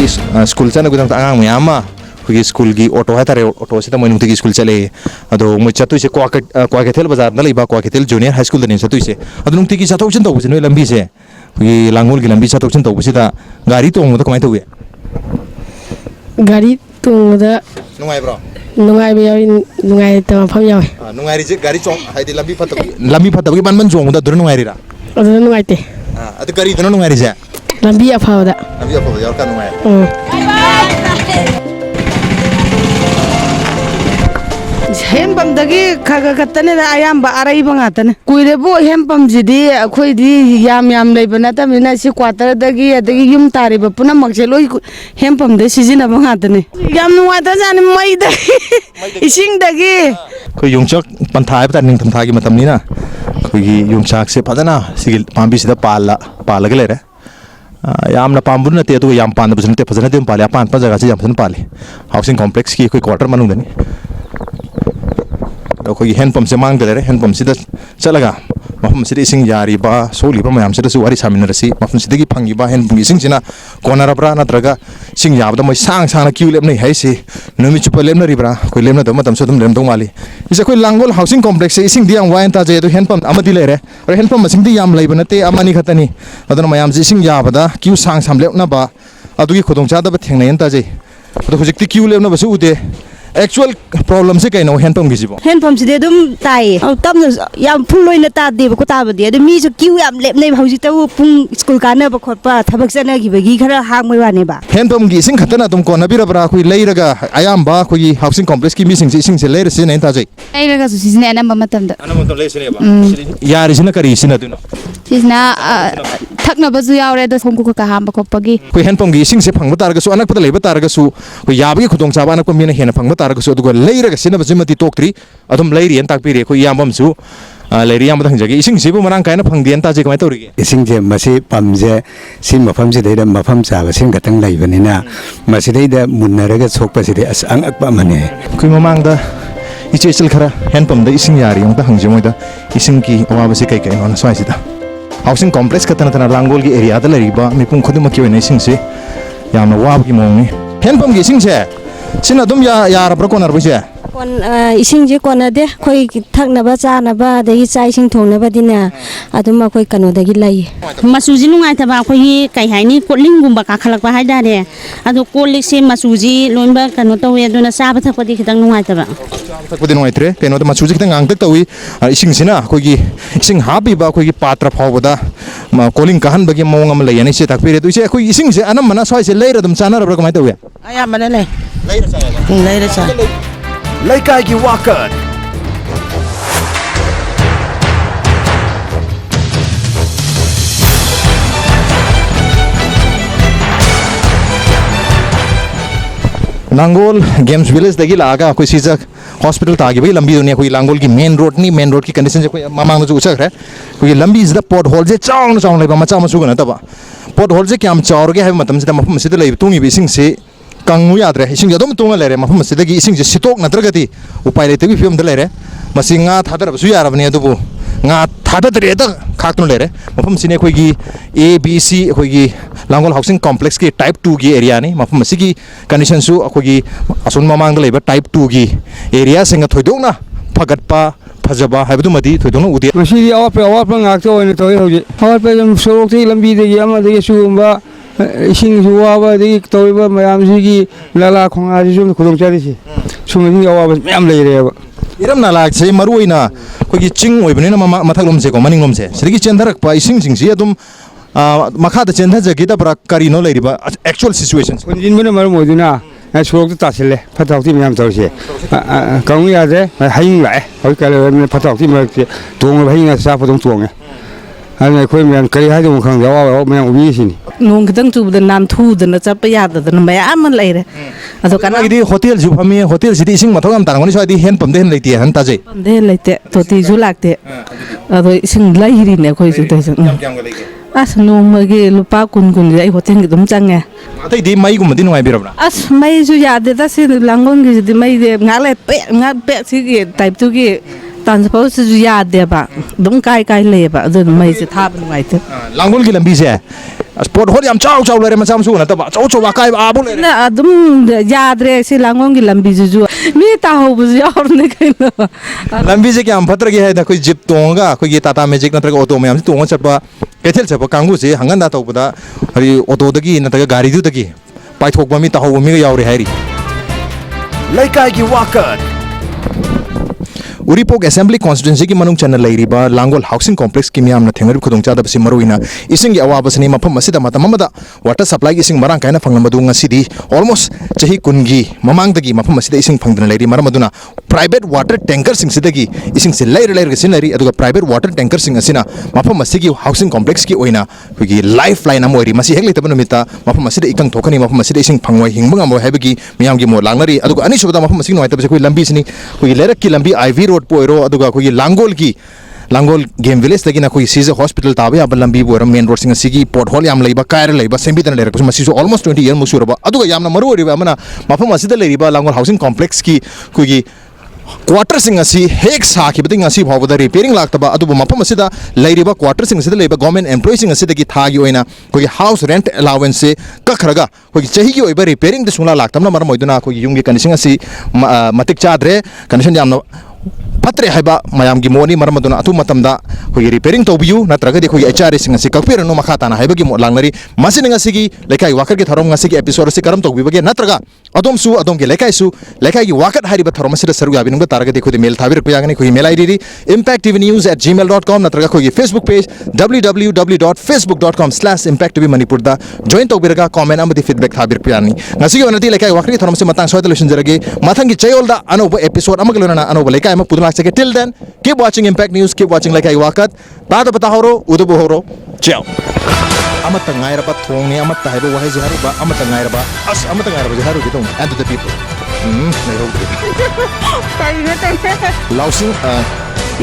ꯁ꯭ꯀꯨꯜ ꯆꯠꯅꯕꯒꯤꯗꯃꯛꯇ ꯑꯉꯥꯡ ꯃꯌꯥꯝ ꯑꯃ ꯑꯩꯈꯣꯏꯒꯤ ꯁ꯭ꯀꯨꯜꯒꯤ ꯑꯣꯇꯣ ꯍꯥꯏꯇꯥꯔꯦ ꯑꯣꯇꯣꯁꯤꯗ ꯃꯣꯏ ꯅꯨꯡꯇꯤꯒꯤ ꯁ꯭ꯀꯨꯜ ꯆꯠꯂꯦ ꯑꯗꯣ ꯃꯣꯏ ꯆꯠꯇꯣꯏꯁꯦ ꯀ꯭ꯋꯥꯀꯩꯊꯦꯜ ꯕꯖꯥꯔꯗ ꯂꯩꯕ ꯀ꯭ꯋꯥꯀꯩꯊꯦꯜ ꯖꯨꯅꯤꯌꯔ ꯍꯥꯏ ꯁ꯭ꯀꯨꯜꯗꯅꯦ ꯆꯠꯇꯣꯏꯁꯦ ꯑꯗꯣ ꯅꯨꯡꯇꯤꯒꯤ ꯆꯠꯊꯣꯛ ꯆꯠꯁꯤꯟ ꯇꯧꯕꯁꯦ ꯅꯣꯏ ꯂꯝꯕꯤꯁꯦ ꯑꯩꯈꯣꯏꯒꯤ ꯂꯥꯡꯒꯣꯜꯒꯤ ꯂꯝꯕꯤ ꯆꯠꯊꯣꯛ ꯆꯠꯁꯤꯟ ꯇꯧꯕꯁꯤꯗ ꯒꯥꯔꯤ ꯇꯣꯡꯕꯗ ꯀꯃꯥꯏꯅ ꯇꯧꯏ ꯒꯥꯔꯤ ꯇꯣꯡꯕꯗ ꯅꯨꯡꯉꯥꯏꯕ꯭ꯔꯣ ꯅꯨꯡꯉꯥꯏꯕ ꯌꯥꯎꯏ ꯅꯨꯡꯉꯥꯏꯇꯕ ꯃꯐꯝ ꯌꯥꯎꯏ ꯅꯨꯡꯉꯥꯏꯔꯤꯁꯦ ꯒꯥꯔꯤ ꯍꯥꯏꯗꯤ ꯂꯝꯕꯤ ꯐꯠꯇꯕꯒꯤ ꯕꯟ ꯆꯣꯡꯕꯗ ꯑꯗꯨꯅ ꯅꯨꯡꯉꯥꯏꯔꯤꯔꯥ ꯑꯗꯨꯅ ꯅꯨꯡꯉꯥꯏꯇꯦ ꯑꯗꯨ ꯀꯔꯤꯗꯅ ꯅꯨꯡꯉꯥꯏꯔꯤꯁꯦ ꯂꯝꯕꯤ ꯑꯐꯕꯗ ꯂꯝꯕꯤ ꯑꯐꯕꯗ ꯌꯥꯎꯔꯀꯥꯟ ꯅꯨꯡꯉꯥꯏ ꯍꯦꯟꯄꯝꯗꯒꯤ ꯈꯔ ꯈꯛꯇꯅꯦꯗ ꯑꯌꯥꯝꯕ ꯑꯔꯩꯕ ꯉꯥꯛꯇꯅꯦ ꯀꯨꯏꯔꯦꯕꯨ ꯍꯦꯟꯄꯝꯁꯤꯗꯤ ꯑꯩꯈꯣꯏꯗꯤ ꯌꯥꯝ ꯂꯩꯕ ꯅꯠꯇꯕꯅꯤ나 ꯁꯤ ꯀ꯭ꯋꯥꯇꯔꯗꯒꯤ ꯑꯗꯒꯤ ꯌꯨꯝ ꯇꯥꯔꯤꯕ ꯄꯨꯝꯅꯃꯛꯁꯦ ꯂꯣꯏ ꯍꯦꯟꯄꯝꯗ ꯁꯤꯖꯤꯟꯅꯕ ꯉꯥꯛꯇꯅꯦ ꯌꯥꯝ ꯅꯨꯡꯉꯥꯏꯇꯖꯥꯠꯅꯤ ꯃꯩꯗꯒꯤ ꯏꯁꯤꯡꯗꯒꯤ ꯑꯩꯈꯣꯏ ꯌꯣꯡꯆꯥꯛ ꯄꯟꯊꯥ ꯍꯥꯏꯕ ꯇꯥꯔꯦ ꯅꯤꯡꯊꯝꯊꯥꯒꯤ ꯃꯇꯝꯅꯤꯅ ꯑꯩꯈꯣꯏꯒꯤ ꯌꯣꯡꯆꯥꯛꯁꯦ ꯐꯖꯅ ꯁꯤꯒꯤ ꯄꯥꯝꯕꯤꯁꯤꯗ ꯄꯥꯜꯂꯒ ꯂꯩꯔꯦ ꯌꯥꯝꯅ ꯄꯥꯝꯕꯗꯨ ꯅꯠꯇꯦ ꯑꯗꯨꯒ ꯌꯥꯝ ꯄꯥꯟꯗꯕꯁꯨ ꯅꯠꯇꯦ ꯐꯖꯅꯗꯤ ꯑꯗꯨꯝ ꯄꯥꯜꯂꯤ ꯑꯄꯥꯟꯕ ꯖꯒꯥꯁꯤ ꯌꯥꯝ ꯐꯖꯅ ꯄꯥꯜꯂꯤ ꯍꯥꯎꯁꯤꯡ ꯀꯣꯝꯄ꯭ꯂꯦꯛꯁꯀꯤ ꯑꯩꯈꯣꯏ ꯀ꯭ꯋꯥꯇꯔ ꯃꯅꯨꯡꯗꯅꯤ ꯑꯩꯈꯣꯏꯒꯤ ꯍꯦꯟꯄꯝꯁꯦ ꯃꯥꯡꯗ ꯂꯩꯔꯦ ꯍꯦꯟꯄꯝꯁꯤꯗ ꯆꯠꯂꯒ ꯃꯐꯝꯁꯤꯗ ꯏꯁꯤꯡ ꯌꯥꯔꯤꯕ ꯁꯣꯛꯂꯤꯕ ꯃꯌꯥꯝꯁꯤꯗꯁꯨ ꯋꯥꯔꯤ ꯁꯥꯃꯤꯟꯅꯔꯁꯤ ꯃꯐꯝꯁꯤꯗꯒꯤ ꯐꯪꯉꯤꯕ ꯍꯦꯟꯄꯝꯒꯤ ꯏꯁꯤꯡꯁꯤꯅ ꯀꯣꯟꯅꯔꯕ꯭ꯔꯥ ꯅꯠꯇ꯭ꯔꯒ ꯏꯁꯤꯡ ꯌꯥꯕꯗ ꯃꯣꯏ ꯁꯥꯡꯅ ꯀ꯭ꯌꯨ ꯂꯦꯞꯅꯩ ꯍꯥꯏꯁꯤ ꯅꯨꯃꯤꯠ ꯆꯨꯞꯄ ꯂꯦꯞꯅꯔꯤꯕ꯭ꯔꯥ ꯑꯩꯈꯣꯏ ꯂꯦꯞꯅꯗꯕ ꯃꯇꯝꯁꯨ ꯑꯗꯨꯝ ꯂꯩꯔꯝꯗꯧ ꯃꯥꯜꯂꯤ ꯏꯁꯦ ꯑꯩꯈꯣꯏ ꯂꯥꯡꯒꯣꯜ ꯍꯥꯎꯁꯤꯡ ꯀꯣꯝꯄ꯭ꯂꯦꯛꯁꯁꯦ ꯏꯁꯤꯡꯗꯤ ꯌꯥꯝ ꯋꯥꯏꯅ ꯇꯥꯖꯩ ꯑꯗꯣ ꯍꯦꯟꯄꯝ ꯑꯃꯗꯤ ꯂꯩꯔꯦ ꯑꯗꯣ ꯍꯦꯟꯄꯝ ꯃꯁꯤꯡꯗꯤ ꯌꯥꯝ ꯂꯩꯕ ꯅꯠꯇꯦ ꯑꯃꯅꯤ ꯈꯛꯇꯅꯤ ꯑꯗꯨꯅ ꯃꯌꯥꯝꯁꯦ ꯏꯁꯤꯡ ꯌꯥꯕꯗ ꯀ꯭ꯌꯨ ꯁꯥꯡ ꯂꯦꯞꯅꯕ ꯑꯗꯨꯒꯤ ꯈꯨꯗꯣꯡꯆꯥꯗꯕ ꯊꯦꯡꯅꯩꯅ ꯇꯥꯖꯩ ꯑꯗꯣ ꯍꯧꯖꯤꯛꯇꯤ ꯀ꯭ꯌꯨ ꯂꯦꯞꯅꯕꯁꯨ ꯎꯗꯦ actual problem se kaino handpump gisibo handpump side adum tai tamna yam full loina ta deba ko tabadi adu mi su kiu yam lepnei hojita pung school kana ba khotpa thabak chana gi bagi khara hang moi wane ba handpump gi sing khatana tum ko nabira bra khoi leiraga ayamba khoi housing complex ki mi sing se leira sin en ta jai leiraga su sisne anamba matamda le sine ba yari sina kari sina duno sisna thakna bazu yaure da songku ka hamba khopagi khoi handpump gi sing se phangba targa su anak pata leiba targa su khoi yabagi khudong chaba anak ko mina hena phangba targa su aduga leiraga sina bajimati toktri adum leiri en takpiri khoi yambam su leiri yam dang jagi ising sibu marang kaina phangdi en ta je kamai torige ising je masi pamje sim mafam se deida mafam chaba sim gatang leibanina masi deida munnaraga chokpa se as ang akpa mane khoi mamang da ichechel khara handpump da ising yari yong ta hangje moi da ising ki awaba se kai kai non swai sida housing complex ka tana langol gi area da lariba mi pung khudum ki wena ising se yamna wab gi mong ni handpump gi ising se sina dum ya ra bro konar bu se kon ising je kona de khoi thakna ba cha na ba de chai sing thong na ba dina aduma khoi kano da gi lai masuji nungai ta ba khoi kai hai ni kotling gumba ka khalak ba hai da de adu kolik se masuji loinba kano tawe aduna sa ba thakpa di khitang nungai ta ba thakpa di nungai tre keno da masuji khitang ang tak tawi ising sina khoi gi ising habi ba khoi gi patra phaw da koling kahan ba gi mong am lai ani se thakpi re tu se khoi ising se anam mana swai se leira dum chana ra kamai tawi aya mana le leira sa Leikai gi Wakat Langol Games Village dagi laga koi sijak hospital ta gi bai lambi dunia koi Langol ki main road ki condition je koi mamang ju uchak re koi lambi is the pot hole je chong le ba macha masu gana ta ba pot hole je kyam chaur ge ha matam se ta mafum se de lai tungi bi sing se kangu yadre ising jadom tunga lere mafum sidagi ising je sitok natragati upai le tebi film de lere masinga thadar su yarabni adubu nga thadadre da khaknu lere mafum sine khoi gi abc khoi gi Langol housing complex ki type 2 gi area ni mafum sigi condition su khoi gi asun mamang da leba type 2 gi area singa thoidongna phagatpa phajaba haibdu madi thoidongna udi masi awap ngak to ne toi hoji awap pe jam sorok ti lambi de gi ama de suumba ising juwa de toiba mayam sigi lala khonga ji sum khudong chari si sumni awaba mayam leire ba iram na lak sei maru oina khoi gi ching oibani na mathak lom se ko maning lom se sidagi chendarak pa ising sing si adum makha da chendha jagi da bra kari no leiri ba actual situations konjin mena maru moduna na sorok ta sile phatak ti mayam tawse kaung ya de haing lai hoi kale phatak ti ma tong ba hinga sa photong tong ꯑꯗꯨꯅ ꯑꯩꯈꯣꯏ ꯃꯌꯥꯝ ꯀꯔꯤ ꯍꯥꯏꯗꯧꯅꯣ ꯈꯪꯗꯦ ꯑꯋꯥꯕ ꯃꯌꯥꯝ ꯎꯕꯤꯔꯤꯁꯤꯅꯤ ꯅꯣꯡ ꯈꯤꯇꯪ ꯆꯨꯕꯗ ꯅꯥꯟꯊꯨꯗꯅ ꯆꯠꯄ ꯌꯥꯗꯗꯅ ꯃꯌꯥꯝ ꯑꯃ ꯂꯩꯔꯦ ꯑꯗꯣ ꯀꯅꯥꯒꯤꯗꯤ ꯍꯣꯇꯦꯜꯁꯨ ꯐꯝꯃꯤ ꯍꯣꯇꯦꯜꯁꯤꯗꯤ ꯏꯁꯤꯡ ꯃꯊꯧ ꯌꯥꯝ ꯇꯥꯔꯝꯒꯅꯤ ꯁ꯭ꯋꯥꯏꯗꯤ ꯍꯦꯟ ꯄꯝꯗ ꯍꯦꯟꯅ ꯂꯩꯇꯦ ꯍꯟ ꯇꯥꯖꯩ ꯄꯝꯗ ꯍꯦꯟꯅ ꯂꯩꯇꯦ ꯇꯣꯇꯤꯁꯨ ꯂꯥꯛꯇꯦ ꯑꯗꯣ ꯏꯁꯤꯡ ꯂꯩꯔꯤꯅꯦ ꯑꯩꯈꯣꯏꯁꯨ ꯇꯧꯔꯤꯁꯦ ꯑꯁ ꯅꯣꯡꯃꯒꯤ ꯂꯨꯄꯥ 10 ꯑꯩ ꯍꯣꯇꯦꯜꯒꯤ ꯑꯗꯨꯝ ꯆꯪꯉꯦ ꯑꯇꯩꯗꯤ ꯃꯩꯒꯨꯝꯕꯗꯤ ꯅꯨꯡꯉꯥꯏꯕꯤꯔꯕ꯭ꯔꯥ ꯑꯁ ꯃꯩꯁꯨ ꯌꯥꯗꯦꯗ ꯁꯤ ꯂꯥꯡꯒꯣꯜꯒꯤꯁꯤꯗꯤ ꯃꯩꯁꯦ ꯉꯥꯏꯍꯥꯛ ꯂꯩ ꯄꯦꯛ ꯁꯤꯒꯤ ꯇꯥꯏꯞꯇꯨꯒꯤ ꯇ꯭ꯔꯥꯟꯁꯐꯣꯔꯃꯔꯁꯤꯁꯨ ꯌꯥꯗꯦꯕ ꯑꯗꯨꯝ ꯀꯥꯏ ꯂꯩꯌꯦꯕ ꯑꯗꯨꯅ ꯃꯩꯁꯦ ꯊꯥꯕ ꯅꯨꯡꯉꯥꯏꯇꯦ ꯂꯥꯡꯒꯣꯜꯒꯤ ꯂꯝꯕꯤꯁꯦ ꯁ꯭ꯄꯣꯠ ꯍꯣꯜ ꯌꯥꯝ ꯆꯥꯎ ꯂꯩꯔꯦ ꯃꯆꯥ ꯃꯁꯨ ꯅꯠꯇꯕ ꯑꯆꯧ ꯑꯀꯥꯏꯕ ꯑꯥꯕꯨ ꯂꯩꯔꯦ ꯑꯗꯨꯝ ꯌꯥꯗ꯭ꯔꯦ ꯁꯤ ꯂꯥꯡꯒꯣꯜꯒꯤ ꯂꯝꯕꯤꯁꯤꯁꯨ ꯃꯤ ꯇꯥꯍꯧꯕꯁꯨ ꯌꯥꯎꯔꯕꯅꯦ ꯀꯩꯅꯣ ꯂꯝꯕꯤꯁꯦ ꯀꯌꯥꯝ ꯐꯠꯇ꯭ꯔꯒꯦ ꯍꯥꯏꯗ ꯑꯩꯈꯣꯏ ꯖꯤꯞ ꯇꯣꯡꯉꯒ ꯑꯩꯈꯣꯏꯒꯤ ꯇꯥꯇꯥ ꯃꯦꯖꯤꯛ ꯅꯠꯇ꯭ꯔꯒ ꯑꯣꯇꯣ ꯃꯌꯥꯝꯁꯤ ꯇꯣꯡꯉꯒ ꯆꯠꯄ ꯀꯩꯊꯦꯜ ꯆꯠꯄ ꯀꯥꯡꯕꯨꯁꯦ ꯍꯪꯒꯟꯗ ꯇꯧꯕꯗ ꯍꯥꯏꯗꯤ ꯑꯣꯇꯣꯗꯒꯤ ꯅꯠꯇ꯭ꯔꯒ ꯒꯥꯔꯤꯗꯨꯗꯒꯤ ꯄꯥꯏꯊꯣꯛꯄ ꯃꯤ ꯇꯥꯍꯧꯕ ꯃꯤꯒ ꯌꯥꯎꯔꯦ ꯍꯥꯏꯔꯤ ꯂꯩꯀꯥꯏꯒꯤ ꯋꯥꯀꯠ उरीपोक असेंबली कॉन्स्टिट्यूंसी की मनुंग चन्न लेरिबा लांगोल हाउसिंग कॉम्प्लेक्स की मियाम थेंगरी खुदोंचादबसि मरुइना इसिंग की अवाबसनि मफम मसिदा मतममदा वाटर सप्लाई की इसिंग मरांग कायना फंगमदु ngasiदी ऑलमोस्ट चही कुनगी ममांगदगी मफम मसिदा इसिंग फंगदन लेरि मरमदुना प्राइवेट वाटर टैंकर सिंग सिदगी इसिंग से लेर सिनरी अदुगा प्राइवेट वाटर टैंकर सिंग असिना मफम मसिगी हाउसिंग कॉम्प्लेक्स की ओइना खुगी लाइफ लाइन अमोइरी मसि हेक लेतब नुमिता मफम मसिदा इकंग थोकनी मफम मसिदा इसिंग फंगवय हिंगबंग अमो हैबगी मियाम की मो लांगनरी अदुगा अनिसुबदा मफम मसिग नोइतबसे कोई लंबी सिनी कोई लेरक की लंबी आईवी रोड पोइरो अदुगा कोई लांगोल गेम विलेज लगी कोई सीजे हॉस्पिटल ताब या लंबी बोर मेन रोड सिंग सिगी पोर्ट होल याम लेबा कायर लेबा सेंबिदन लेरक मसिसु ऑलमोस्ट 20 ईयर मुसुरबा अदुगा यामना मरु ओरिबा अमना मफम असिदा लेरिबा लांगोल हाउसिंग कॉम्प्लेक्स की कोई क्वार्टर सिंग असी हेक साखिबदिंग असी फावबदा रिपेयरिंग लाक्तबा अदुबु मफम असिदा लेरिबा क्वार्टर सिंग असिदा लेबा गवर्नमेंट एम्प्लॉय सिंग असिदगी थागी ओइना कोई हाउस रेंट अलाउंस से कखरगा कोई चही की ओइबा रिपेयरिंग दे सुंगला लाक्तमना मरम ओइदुना कोई युंगी कंडीशन असी मतिक चाद्रे कंडीशन यामना फत्रे हाइबा मयाम की मोनी मरमदुना अतु मतमदा कोई रिपेयरिंग तोबियु नत्रगदि कोई एचआर सिंग असी ककपेरनो मखाताना हाइबगी मो लांगनरी मसिनिंग असिगी लेकाई वाकर के थरम असिगी एपिसोड असी करम तोबिबगे नत्रगा अदोमसु अदोम के लेकाई की वाकर हारिबा थरम असिदा सरु याबिनुंग तारगदि खुदि मेल थाबिर पयागनि कोई मेल आईडी impacttvnews@gmail.com नत्रगा कोई फेसबुक पेज www.facebook.com/impacttvmanipur दा जॉइन तोबिरगा कमेंट अमदि फीडबैक थाबिर पयानी ngasigi onati lekai wakri थरम से मतंग सोयदा लुसिनजरगे मथंगी चयोलदा अनोब एपिसोड अमगलोना अनोब लेkai अम पुदला सके till then keep watching impact news keep watching lekai wakat tada bata horo udubu horo ciao amata ngairaba thongni amata haiba wahai jaharuba amata ngairaba as amata ngairaba jaharu gitu and to the people lausing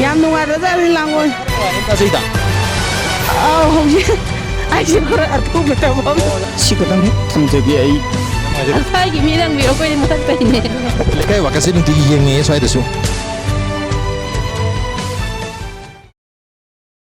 yam nuwara langol taseida hauji ai ji khara arpu beta bom sikadam thamjagi ai asai gi mirang bi okoi mutak pe ne lekai wakasi nunti yenge soida su